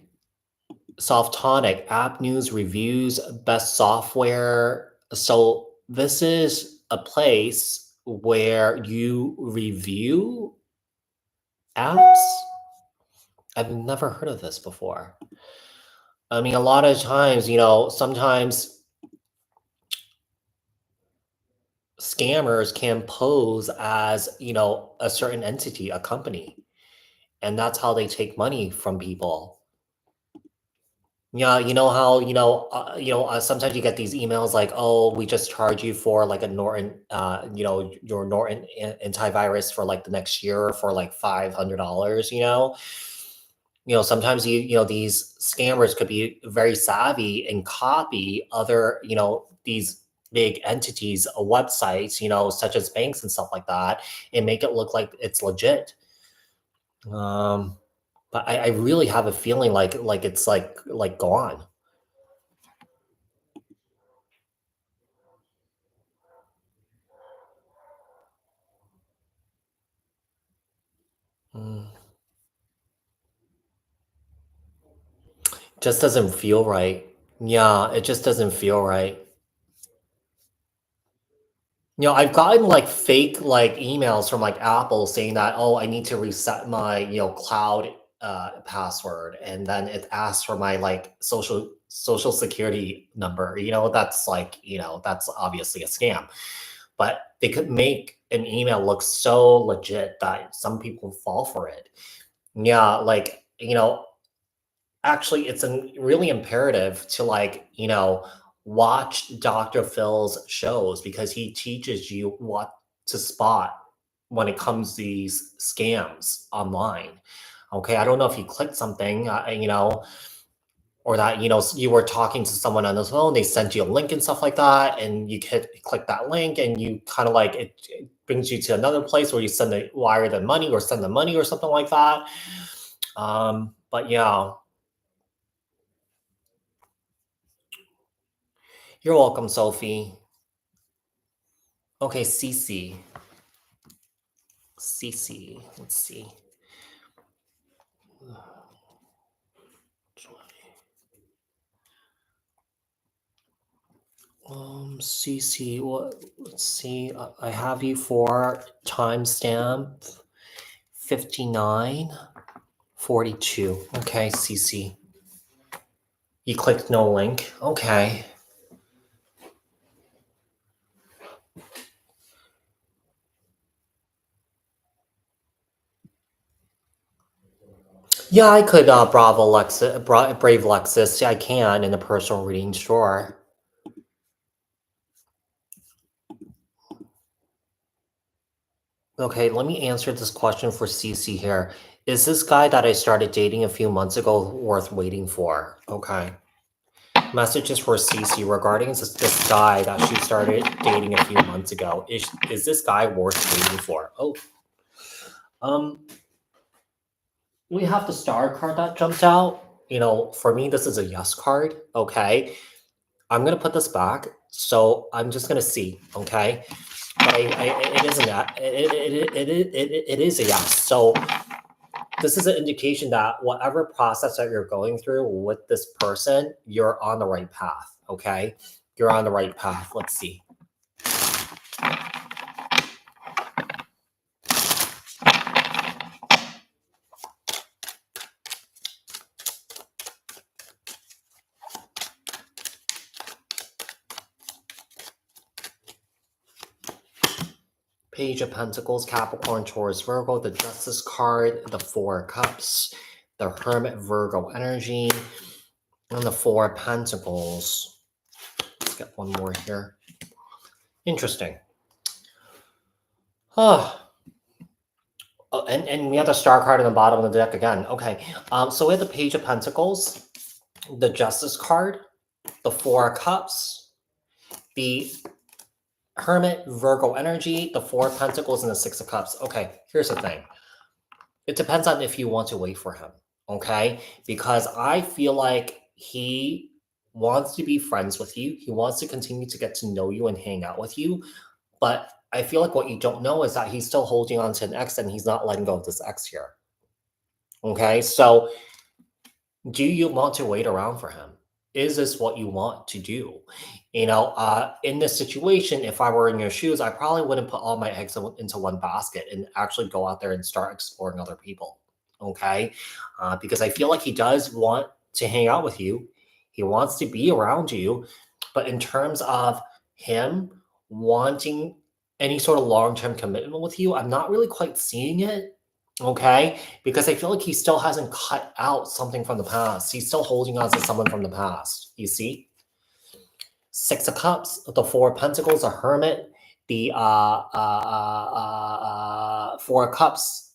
Softonic, app news, reviews, best software. So this is a place where you review apps. I've never heard of this before. I mean, a lot of times, sometimes scammers can pose as, a certain entity, a company, and that's how they take money from people. Yeah, you know how, sometimes you get these emails like, "Oh, we just charge you for like a Norton, your Norton antivirus for like the next year for like $500." Sometimes these scammers could be very savvy and copy other, these big entities, websites, such as banks and stuff like that, and make it look like it's legit. Um, but I really have a feeling like it's like gone. Mm. Just doesn't feel right. Yeah, it just doesn't feel right. I've gotten like fake like emails from like Apple saying that, oh, I need to reset my, cloud password, and then it asks for my like social security number. That's like, that's obviously a scam. But they could make an email look so legit that some people fall for it. Yeah, like, actually, it's really imperative to like, watch Dr. Phil's shows because he teaches you what to spot when it comes to these scams online. Okay, I don't know if you clicked something, or that you were talking to someone on the phone, they sent you a link and stuff like that, and you click that link, and you kind of like it brings you to another place where you wire the money or send the money or something like that. But yeah. You're welcome, Sophie. Okay, Cece. Cece. Let's see. Cece. What? Let's see. I have you for timestamp 59:42. Okay, Cece. You clicked no link. Okay. Yeah, I could Brave Lexus. Yeah, I can in the personal reading store. Okay, let me answer this question for CC here. Is this guy that I started dating a few months ago worth waiting for? Okay. Messages for CC regarding this guy that she started dating a few months ago. Is this guy worth waiting for? Oh, um, we have the star card that jumped out. For me, this is a yes card. Okay. I'm gonna put this back. So I'm just gonna see. Okay. but it isn't that. It is a yes. So this is an indication that whatever process that you're going through with this person, you're on the right path. Okay, you're on the right path. Let's see. Page of Pentacles, Capricorn, Taurus, Virgo, the Justice card, the Four of Cups, the Hermit, Virgo energy, and the Four of Pentacles. Let's get one more here. Interesting. Oh, and we have the Star card in the bottom of the deck again. Okay, so we have the Page of Pentacles, the Justice card, the Four of Cups, the Hermit, Virgo energy, the Four of Pentacles, and the Six of Cups. Okay, here's the thing. It depends on if you want to wait for him, okay? Because I feel like he wants to be friends with you. He wants to continue to get to know you and hang out with you. But I feel like what you don't know is that he's still holding on to an ex and he's not letting go of this ex here. Okay, so do you want to wait around for him? Is this what you want to do? In this situation, if I were in your shoes, I probably wouldn't put all my eggs into one basket and actually go out there and start exploring other people. Okay, because I feel like he does want to hang out with you. He wants to be around you, but in terms of him wanting any sort of long-term commitment with you, I'm not really quite seeing it. Okay, because I feel like he still hasn't cut out something from the past. He's still holding on to someone from the past. You see? Six of Cups, the Four of Pentacles, a Hermit, the Four of Cups.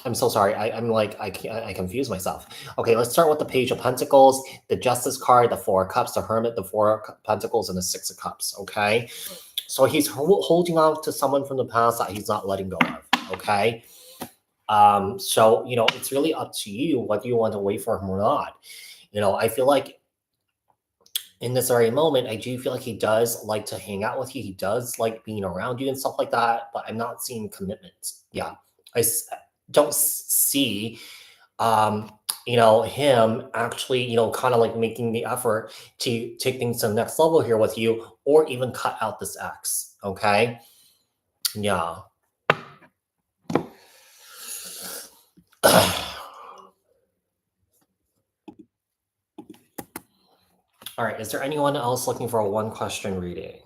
I'm so sorry. I confuse myself. Okay, let's start with the Page of Pentacles, the Justice card, the Four of Cups, the Hermit, the Four of Pentacles, and the Six of Cups. Okay, so he's holding on to someone from the past that he's not letting go of. Okay. So it's really up to you whether you want to wait for him or not. I feel like in this very moment, I do feel like he does like to hang out with you. He does like being around you and stuff like that, but I'm not seeing commitment. Yeah. Don't see him actually, kind of like making the effort to take things to the next level here with you or even cut out this X. Okay. Yeah. All right. Is there anyone else looking for a one question reading?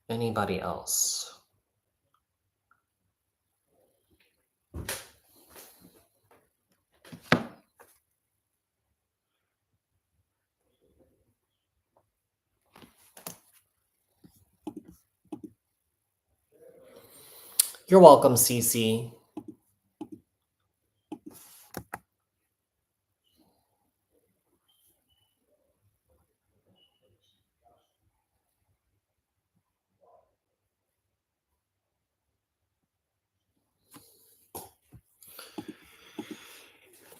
Anybody else? You're welcome, Cece.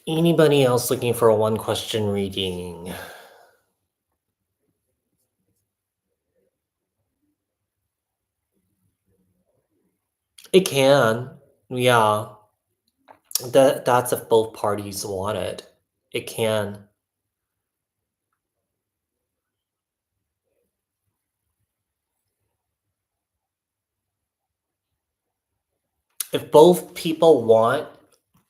Anybody else looking for a one question reading? It can. Yeah. That's if both parties want it. It can. If both people want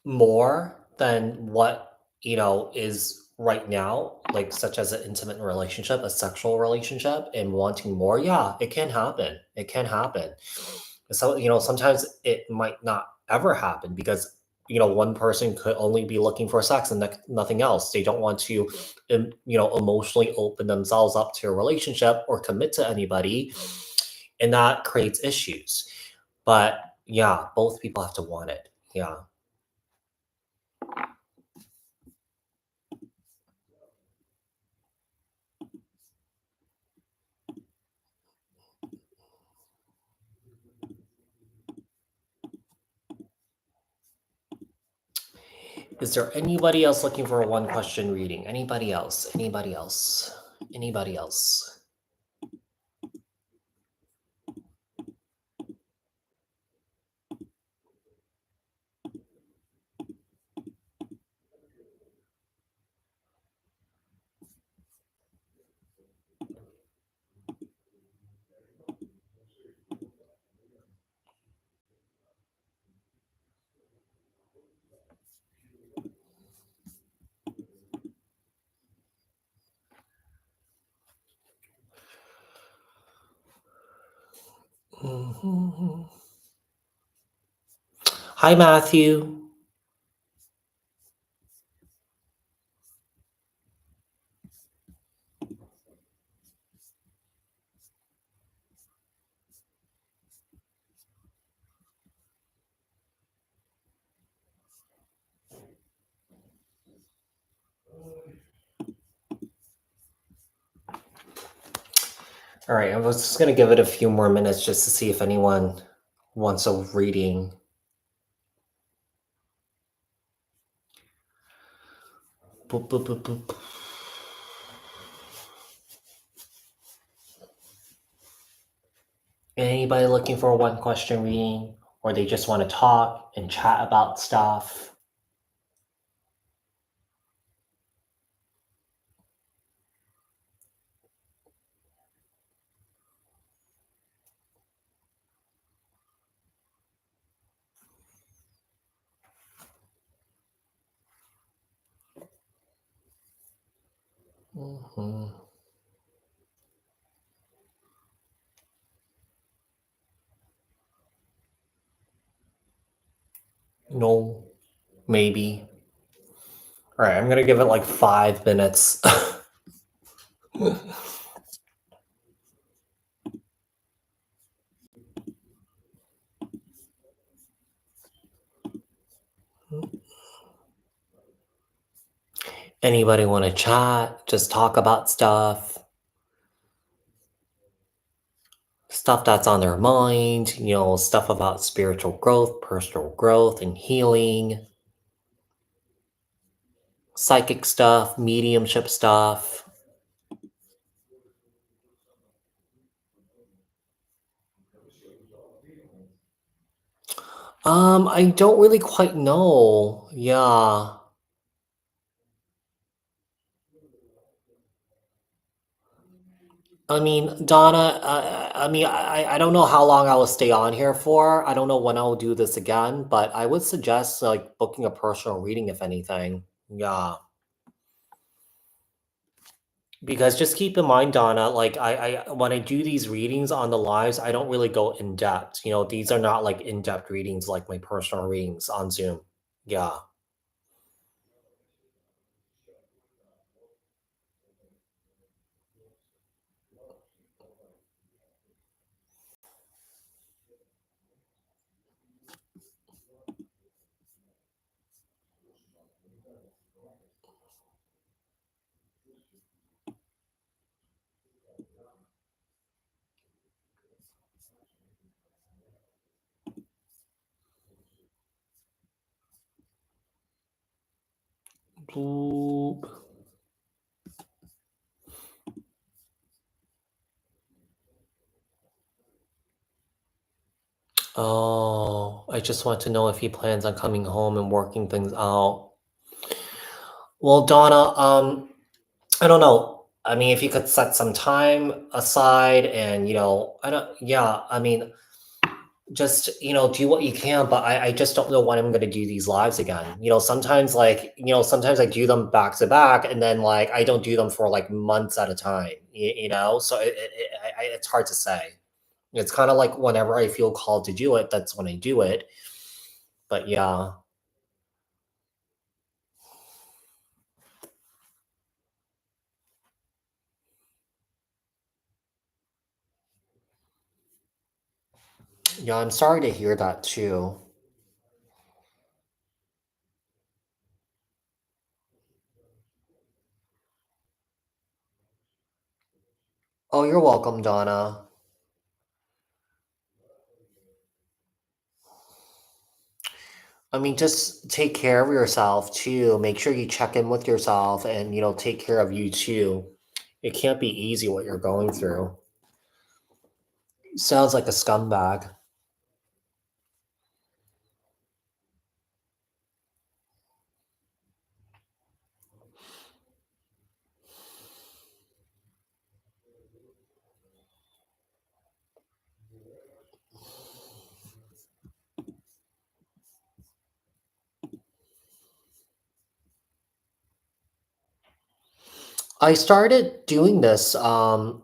more than what, is right now, like such as an intimate relationship, a sexual relationship, and wanting more, yeah, it can happen. It can happen. So, sometimes it might not ever happen because, one person could only be looking for sex and nothing else. They don't want to, emotionally open themselves up to a relationship or commit to anybody. And that creates issues. But yeah, both people have to want it. Yeah. Is there anybody else looking for a one question reading? Anybody else? Anybody else? Anybody else? Hi, Matthew. All right, I was just gonna give it a few more minutes just to see if anyone wants a reading. Boop, boop, boop, boop. Anybody looking for a one question reading, or they just want to talk and chat about stuff? Mhm. No, maybe. All right, I'm gonna give it like 5 minutes. Anybody want to chat? Just talk about stuff that's on their mind, stuff about spiritual growth, personal growth, and healing, psychic stuff, mediumship stuff. I don't really quite know. Yeah. I mean, Donna, I don't know how long I will stay on here for. I don't know when I'll do this again, but I would suggest like booking a personal reading if anything. Yeah. Because just keep in mind, Donna, like I when I do these readings on the lives, I don't really go in depth. These are not like in-depth readings like my personal readings on Zoom. Yeah. Boop. Oh, I just want to know if he plans on coming home and working things out. Well, Donna, I don't know. I mean, if you could set some time aside and, I don't, yeah, I mean, just, do what you can, but I just don't know when I'm going to do these lives again. Sometimes sometimes I do them back to back and then like, I don't do them for like months at a time, so it's hard to say. It's kind of like whenever I feel called to do it, that's when I do it. But yeah, yeah, I'm sorry to hear that too. Oh, you're welcome, Donna. I mean, just take care of yourself too. Make sure you check in with yourself and, take care of you too. It can't be easy what you're going through. Sounds like a scumbag. I started doing this in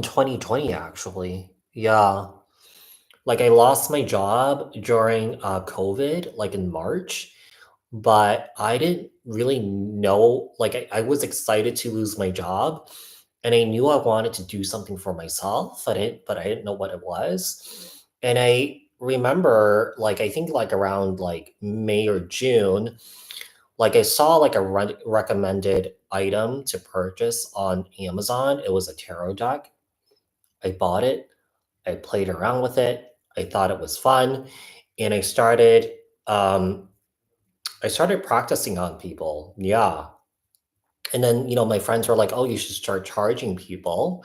2020 actually. Yeah. Like, I lost my job during, COVID, like, in March, but I didn't really know like, I was excited to lose my job, and I knew I wanted to do something for myself, but I didn't know what it was, and I remember, like, I think, like, around, like, May or June, like, I saw, like, a recommended item to purchase on Amazon. It was a tarot deck. I bought it. I played around with it. I thought it was fun, and um, I started practicing on people. Yeah, and then my friends were like, "Oh, you should start charging people,"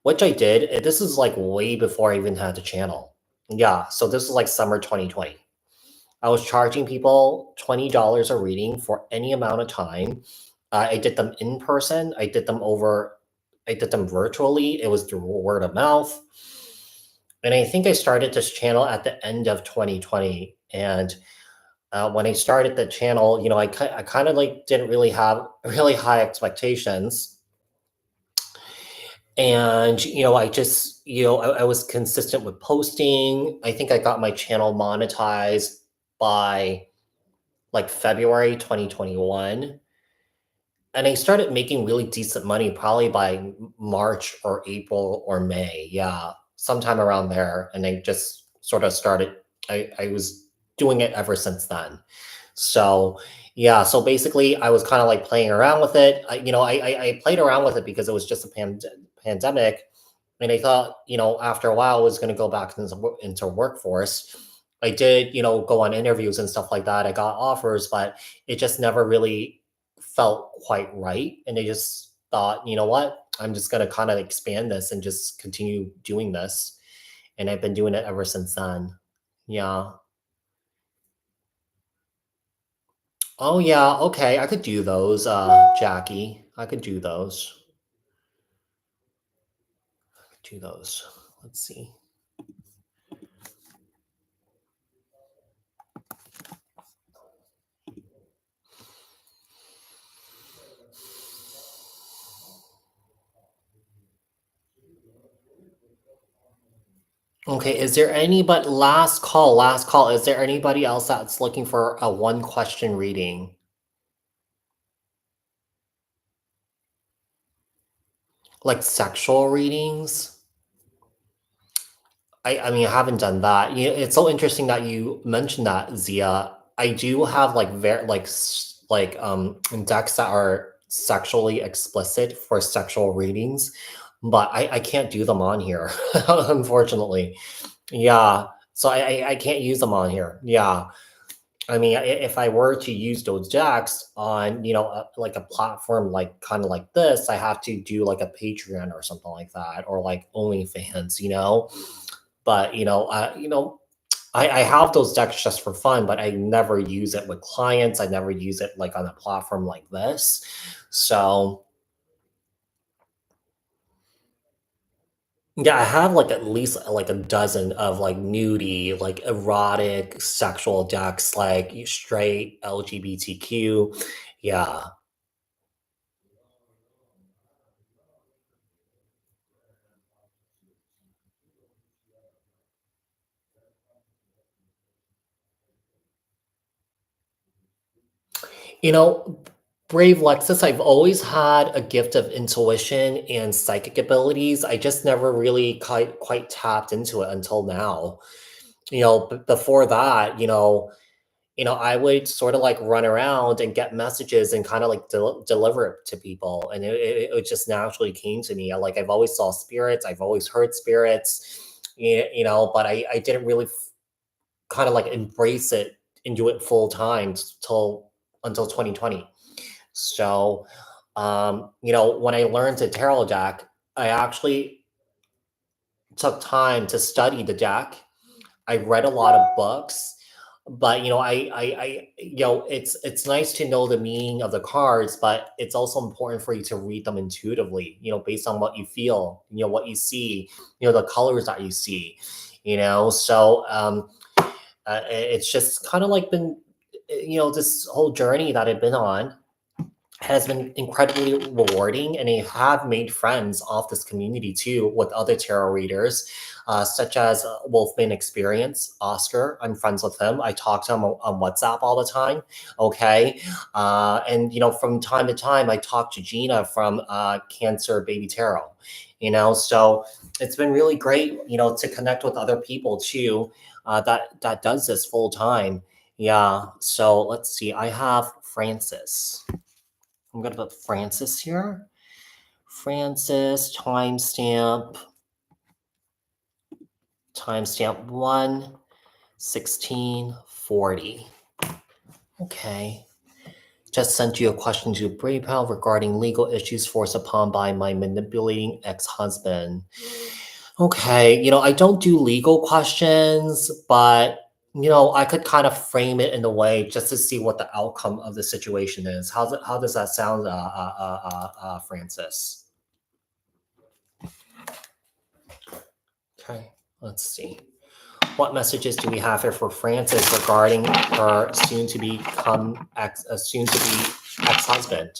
which I did. This is like way before I even had the channel. Yeah, so this is like summer 2020. I was charging people $20 a reading for any amount of time. I did them in person. I did them virtually. It was through word of mouth. And I think I started this channel at the end of 2020. And when I started the channel, I kind of like didn't really have really high expectations. And, I just, I was consistent with posting. I think I got my channel monetized by like February 2021. And I started making really decent money probably by March or April or May. Yeah, sometime around there. And I just sort of started, I was doing it ever since then. So, yeah, so basically I was kind of like playing around with it. I played around with it because it was just a pandemic. And I thought, after a while I was going to go back into workforce. I did, go on interviews and stuff like that. I got offers, but it just never really felt quite right. And I just thought, you know what? I'm just going to kind of expand this and just continue doing this. And I've been doing it ever since then. Yeah. Oh, yeah. Okay. I could do those, Jackie. I could do those. Do those. Let's see. Okay. Is there any, but last call. Is there anybody else that's looking for a one question reading? Like sexual readings? I mean, I haven't done that. It's so interesting that you mentioned that, Zia. I do have like very decks that are sexually explicit for sexual readings, but I can't do them on here, unfortunately. Yeah, so I can't use them on here. Yeah, I mean, if I were to use those decks on like a platform like kind of like this, I have to do like a Patreon or something like that, or like OnlyFans, but I have those decks just for fun, but I never use it with clients. I never use it like on a platform like this. So yeah, I have like at least like a dozen of like nudie, like erotic, sexual decks, like straight LGBTQ. Yeah. You know, Brave Lexus, I've always had a gift of intuition and psychic abilities. I just never really quite tapped into it until now. Before that, I would sort of like run around and get messages and kind of like deliver it to people, and it just naturally came to me. I've always saw spirits, I've always heard spirits, but I didn't really kind of like embrace it and do it full time till until 2020. So, when I learned to tarot deck, I actually took time to study the deck. I read a lot of books, but it's nice to know the meaning of the cards, but it's also important for you to read them intuitively, based on what you feel, what you see, the colors that you see, So it's just kind of like been, this whole journey that I've been on. has been incredibly rewarding, and I have made friends off this community too with other tarot readers, such as Wolfman Experience, Oscar. I'm friends with him. I talk to him on WhatsApp all the time. Okay, and from time to time, I talk to Gina from Cancer Baby Tarot. So it's been really great, to connect with other people too, that does this full time. Yeah. So let's see. I have Francis. I'm gonna put Francis here. Francis, timestamp 1/16/40. Okay. Just sent you a question to PayPal regarding legal issues forced upon by my manipulating ex-husband. Okay, I don't do legal questions, but I could kind of frame it in a way just to see what the outcome of the situation is. How does that sound, Francis? Okay, let's see. What messages do we have here for Frances regarding her soon-to-be ex-husband?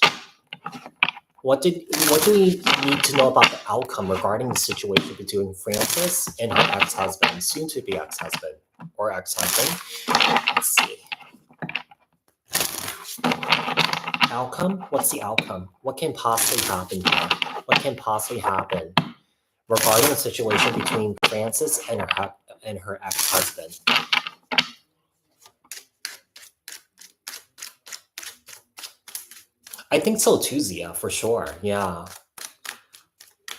What do we need to know about the outcome regarding the situation between Frances and her ex-husband, soon-to-be ex-husband or ex-husband? Let's see. Outcome? What's the outcome? What can possibly happen here? What can possibly happen regarding the situation between Frances and her ex-husband? I think so too, Zia, for sure. Yeah.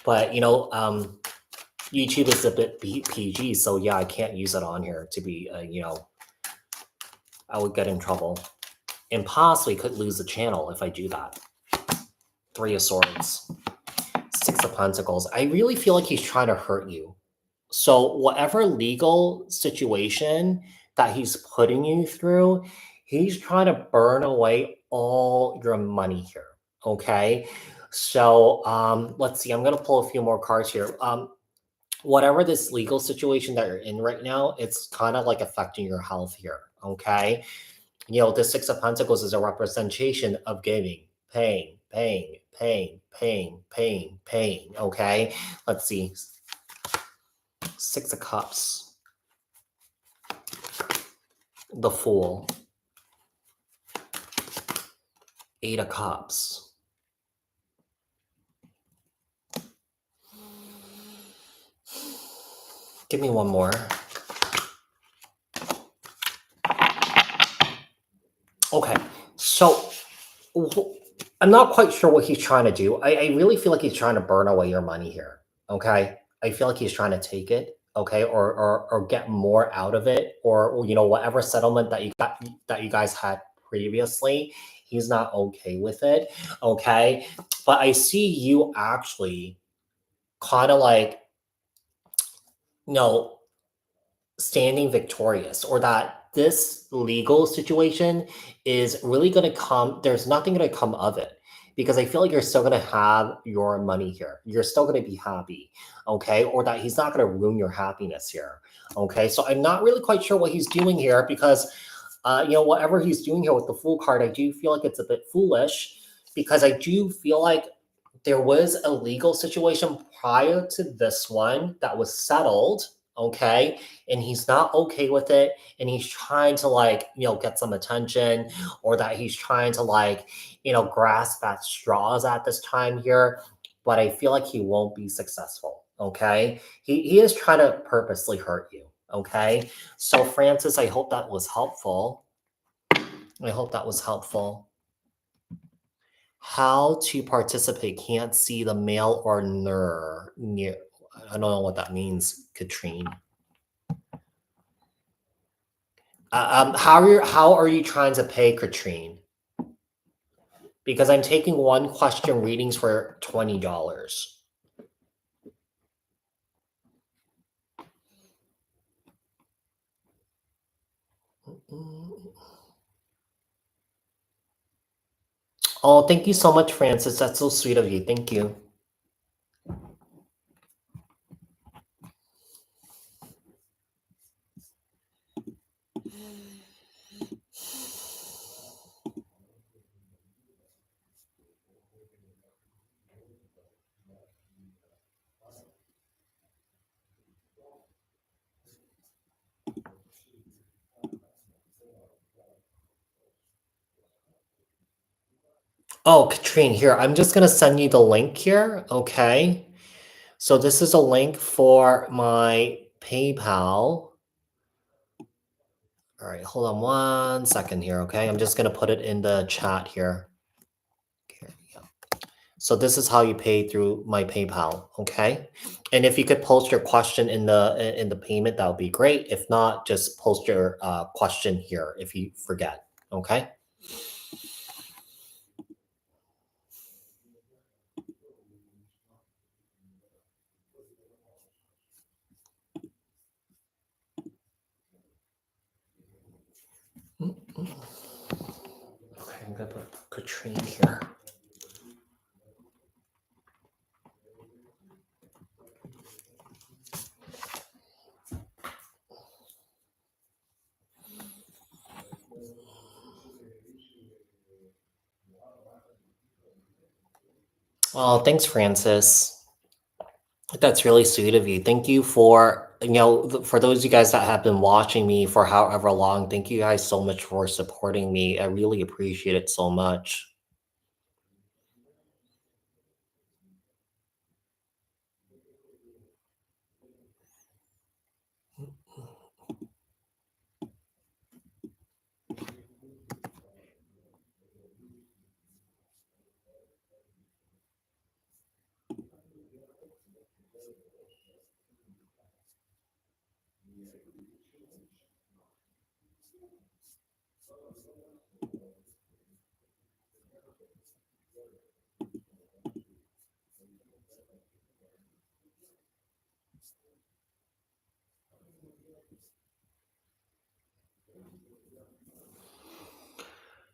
But YouTube is a bit PG, so yeah, I can't use it on here to be, I would get in trouble and possibly could lose the channel if I do that. 3 of Swords, 6 of Pentacles. I really feel like he's trying to hurt you. So whatever legal situation that he's putting you through, he's trying to burn away all your money here. Okay. So let's see. I'm gonna pull a few more cards here. Whatever this legal situation that you're in right now, it's kind of like affecting your health here. Okay. The 6 of Pentacles is a representation of giving, paying, paying, paying, paying, paying, paying. Okay. Let's see. 6 of Cups. The Fool. 8 of Cups. Give me one more. Okay, so I'm not quite sure what he's trying to do. I really feel like he's trying to burn away your money here. Okay, I feel like he's trying to take it. Okay, or get more out of it, or whatever settlement that you guys had previously, he's not okay with it. Okay, but I see you actually kind of like you know standing victorious, or that this legal situation is really going to there's nothing going to come of it, because I feel like you're still going to have your money here, you're still going to be happy. Okay, or that he's not going to ruin your happiness here. Okay, so I'm not really quite sure what he's doing here, because whatever he's doing here with the Fool card, I do feel like it's a bit foolish, because I do feel like there was a legal situation prior to this one that was settled. Okay, and he's not okay with it, and he's trying to get some attention, or that he's trying to grasp at straws at this time here, but I feel like he won't be successful. Okay, he is trying to purposely hurt you. Okay, so Francis, I hope that was helpful. How to participate? Can't see the male or near. I don't know what that means, Katrine. How are you trying to pay, Katrine? Because I'm taking one question readings for $20. Oh, thank you so much, Francis. That's so sweet of you. Thank you. Oh, Katrine, here, I'm just gonna send you the link here, okay? So this is a link for my PayPal. All right, hold on 1 second here, okay? I'm just gonna put it in the chat here. Here we go. So this is how you pay through my PayPal, okay? And if you could post your question in the payment, that would be great. If not, just post your question here if you forget, okay? Mm, mm. Okay, I'm gonna put Katrine here. Oh, thanks, Francis. That's really sweet of you. Thank you for, for those of you guys that have been watching me for however long, thank you guys so much for supporting me. I really appreciate it so much.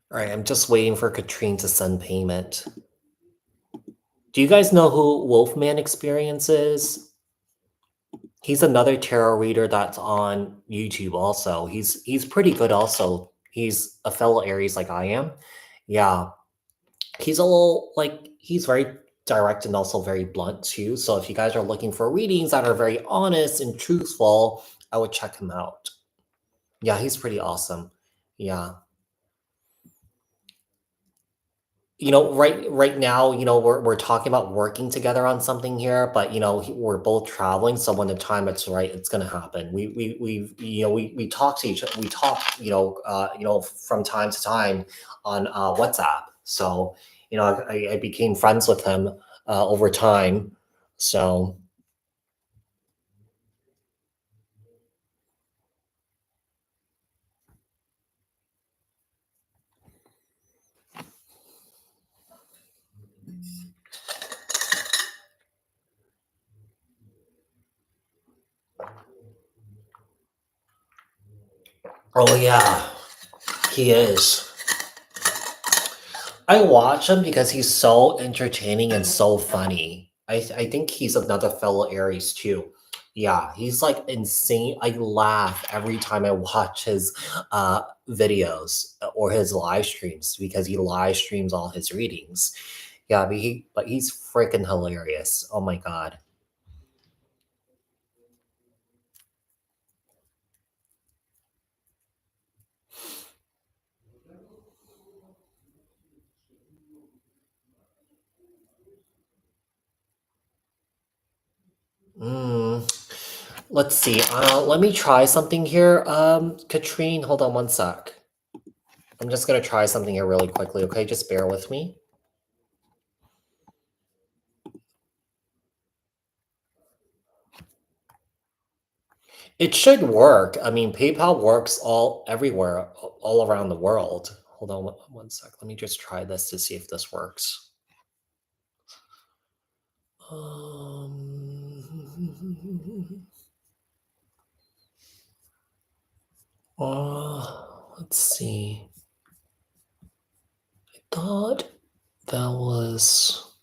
All right, I'm just waiting for Katrine to send payment. Do you guys know who Wolfman Experience is? He's another tarot reader that's on YouTube also. He's pretty good also. He's a fellow Aries like I am. Yeah. He's a little like he's very direct and also very blunt too. So if you guys are looking for readings that are very honest and truthful, I would check him out. Yeah, he's pretty awesome. Yeah. Right now, we're talking about working together on something here, but we're both traveling, so when the time it's right, it's gonna happen. We talk to each we talk, from time to time on WhatsApp. So, I became friends with him over time. So, oh yeah, he is. I watch him because he's so entertaining and so funny. I think he's another fellow Aries too. Yeah, he's like insane. I laugh every time I watch his videos or his live streams because he live streams all his readings. Yeah, but he's freaking hilarious. Oh my god. Mm, let's see. Let me try something here. Katrine, hold on 1 sec. I'm just gonna try something here really quickly. Okay, just bear with me. It should work. I mean, PayPal works all everywhere, all around the world. Hold on 1 sec. Let me just try this to see if this works. Um, let's see. I thought that was.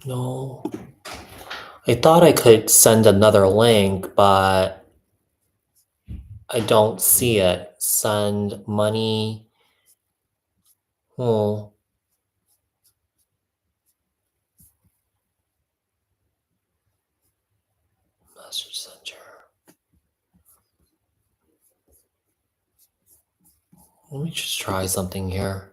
No. I thought I could send another link, but I don't see it. Send money. Oh, message center. Let me just try something here.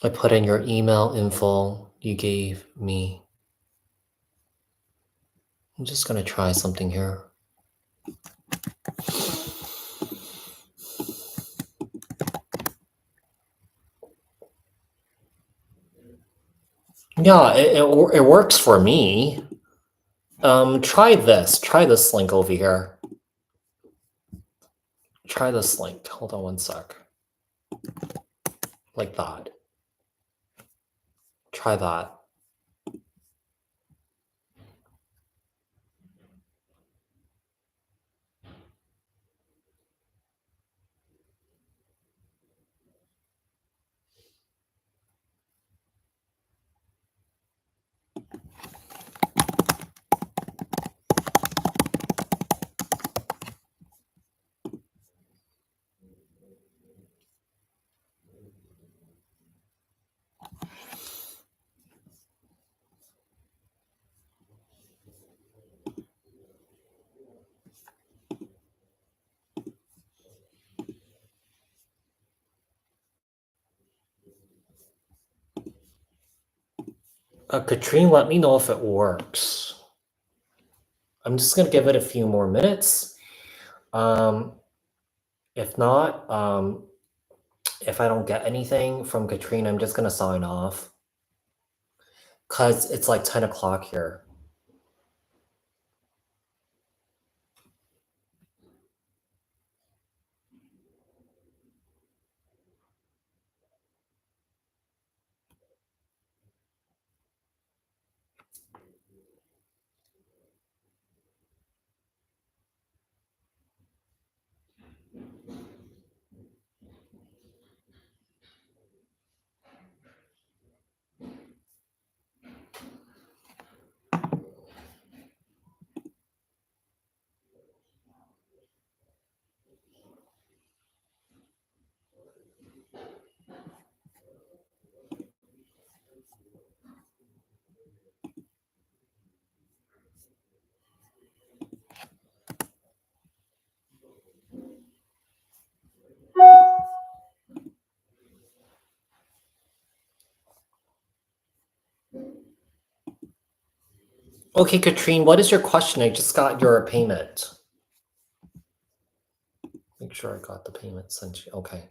I put in your email info you gave me. I'm just going to try something here. Yeah, it works for me. Try this. Try this link over here. Try this link. Hold on one sec. Like that. Try that. Katrine, let me know if it works. I'm just going to give it a few more minutes. If not, if I don't get anything from Katrine, I'm just going to sign off. Because it's like 10 o'clock here. Okay, Katrine, what is your question? I just got your payment. Make sure I got the payment sent you. Okay.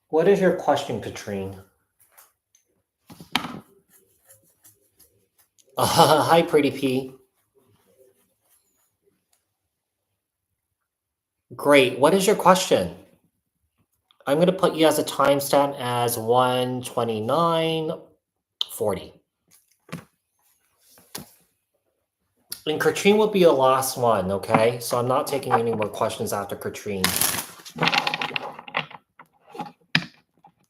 What is your question, Katrine? Hi, Pretty P. Great. What is your question? I'm going to put you as a timestamp as 1:29:40. And Katrine will be the last one, okay? So I'm not taking any more questions after Katrine.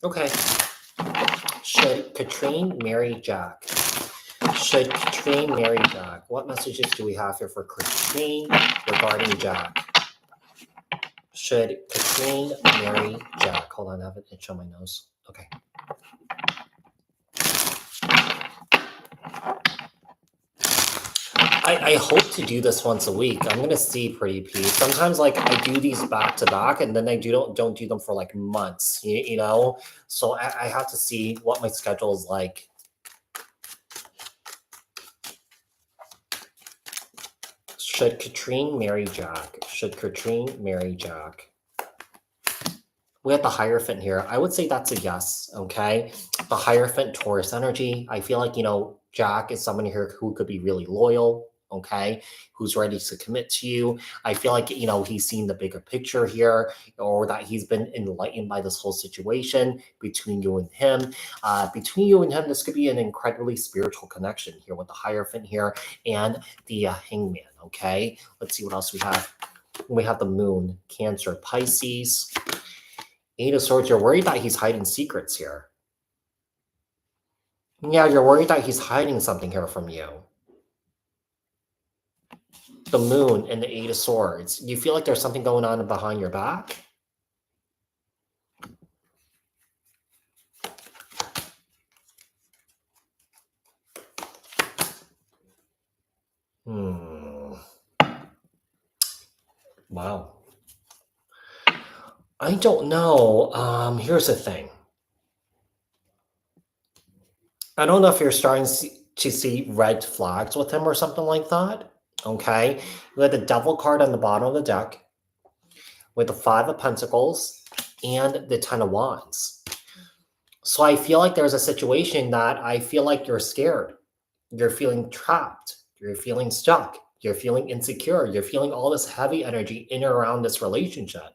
Okay. Should Katrine marry Jack? Should Katrine marry Jack? What messages do we have here for Katrine regarding Jack? Should Katrine marry Jack? Hold on, I have an itch on my nose. Okay. I hope to do this once a week. I'm gonna see, Pretty P. Sometimes like I do these back to back, and then I don't do them for like months. You know, so I have to see what my schedule is like. Should Katrine marry Jack? Should Katrine marry Jack? We have the Hierophant here. I would say that's a yes, okay? The Hierophant, Taurus energy. I feel like, Jack is someone here who could be really loyal, okay? Who's ready to commit to you. I feel like, he's seen the bigger picture here, or that he's been enlightened by this whole situation between you and him. Between you and him, this could be an incredibly spiritual connection here with the Hierophant here and the Hangman, okay? Let's see what else we have. We have the Moon, Cancer, Pisces. Eight of Swords, you're worried that he's hiding secrets here. Yeah, you're worried that he's hiding something here from you. The Moon and the Eight of Swords. You feel like there's something going on behind your back? Hmm. Wow. I don't know. Here's the thing. I don't know if you're starting to see red flags with him or something like that. Okay. You had the devil card on the bottom of the deck with the Five of Pentacles and the Ten of Wands. So I feel like there's a situation that I feel like you're scared. You're feeling trapped. You're feeling stuck. You're feeling insecure. You're feeling all this heavy energy in and around this relationship.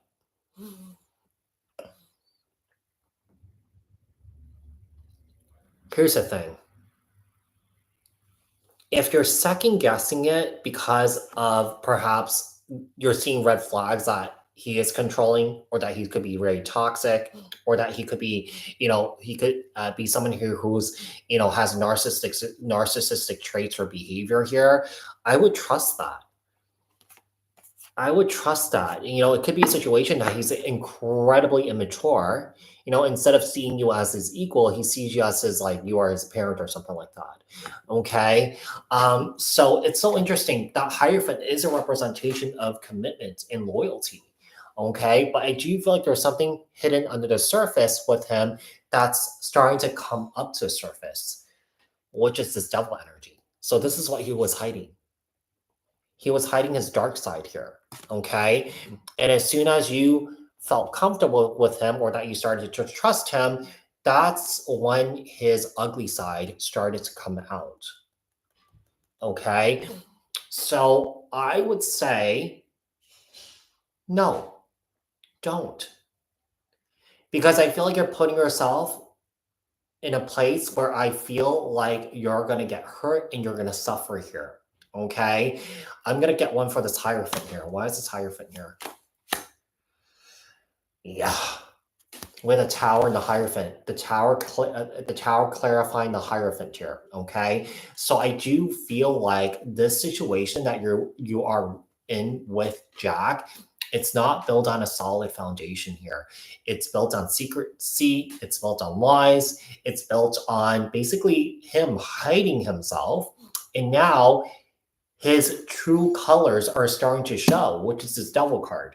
Here's the thing. If you're second guessing it because of perhaps you're seeing red flags that he is controlling or that he could be very toxic or that he could be, he could be someone who's, has narcissistic traits or behavior here, I would trust that. I would trust that. It could be a situation that he's incredibly immature. Instead of seeing you as his equal, he sees you as his like you are his parent or something like that. Okay. So it's so interesting. That Hierophant is a representation of commitment and loyalty. Okay. But I do feel like there's something hidden under the surface with him that's starting to come up to the surface, which is this devil energy. So this is what he was hiding. He was hiding his dark side here. Okay. And as soon as you felt comfortable with him or that you started to trust him, that's when his ugly side started to come out. Okay. So I would say, no, don't. Because I feel like you're putting yourself in a place where I feel like you're going to get hurt and you're going to suffer here. Okay. I'm going to get one for this Hierophant here. Why is this Hierophant here? Yeah. With a tower and the Hierophant, the tower clarifying the Hierophant here. Okay, so I do feel like this situation that you are in with Jack, it's not built on a solid foundation here. It's built on secrecy. It's built on lies. It's built on basically him hiding himself, and now his true colors are starting to show, which is his devil card.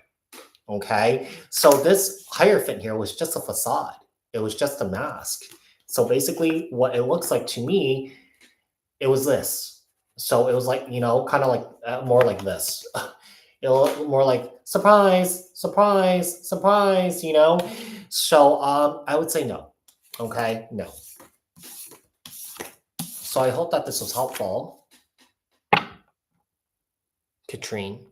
Okay, so this Hierophant here was just a facade. It was just a mask. So basically, what it looks like to me, it was this. So it was like, kind of like more like this. It looked more like surprise, surprise, surprise. So I would say no. Okay, no. So I hope that this was helpful, Katrine.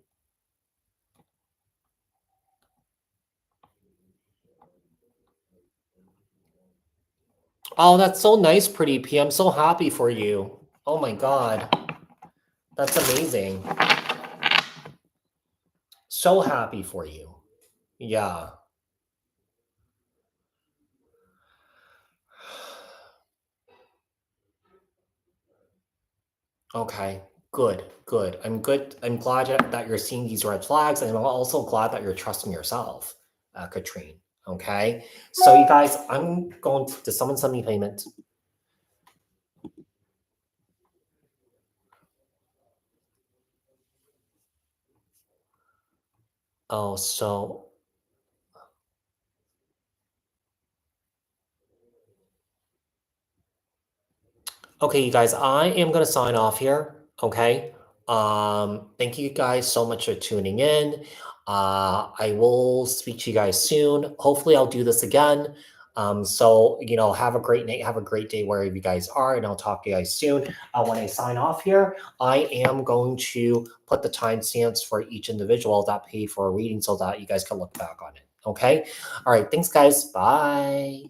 Oh, that's so nice, Pretty P. I'm so happy for you. Oh my God. That's amazing. So happy for you. Yeah. Okay. Good. Good. I'm good. I'm glad that you're seeing these red flags, and I'm also glad that you're trusting yourself, Katrine. Okay. So you guys, I'm going to someone send me payment. Oh, so okay, you guys, I am gonna sign off here. Okay. Thank you guys so much for tuning in. I will speak to you guys soon. Hopefully, I'll do this again. So have a great night, have a great day wherever you guys are, and I'll talk to you guys soon. When I sign off here, I am going to put the timestamps for each individual that paid for a reading so that you guys can look back on it. Okay. All right. Thanks, guys. Bye.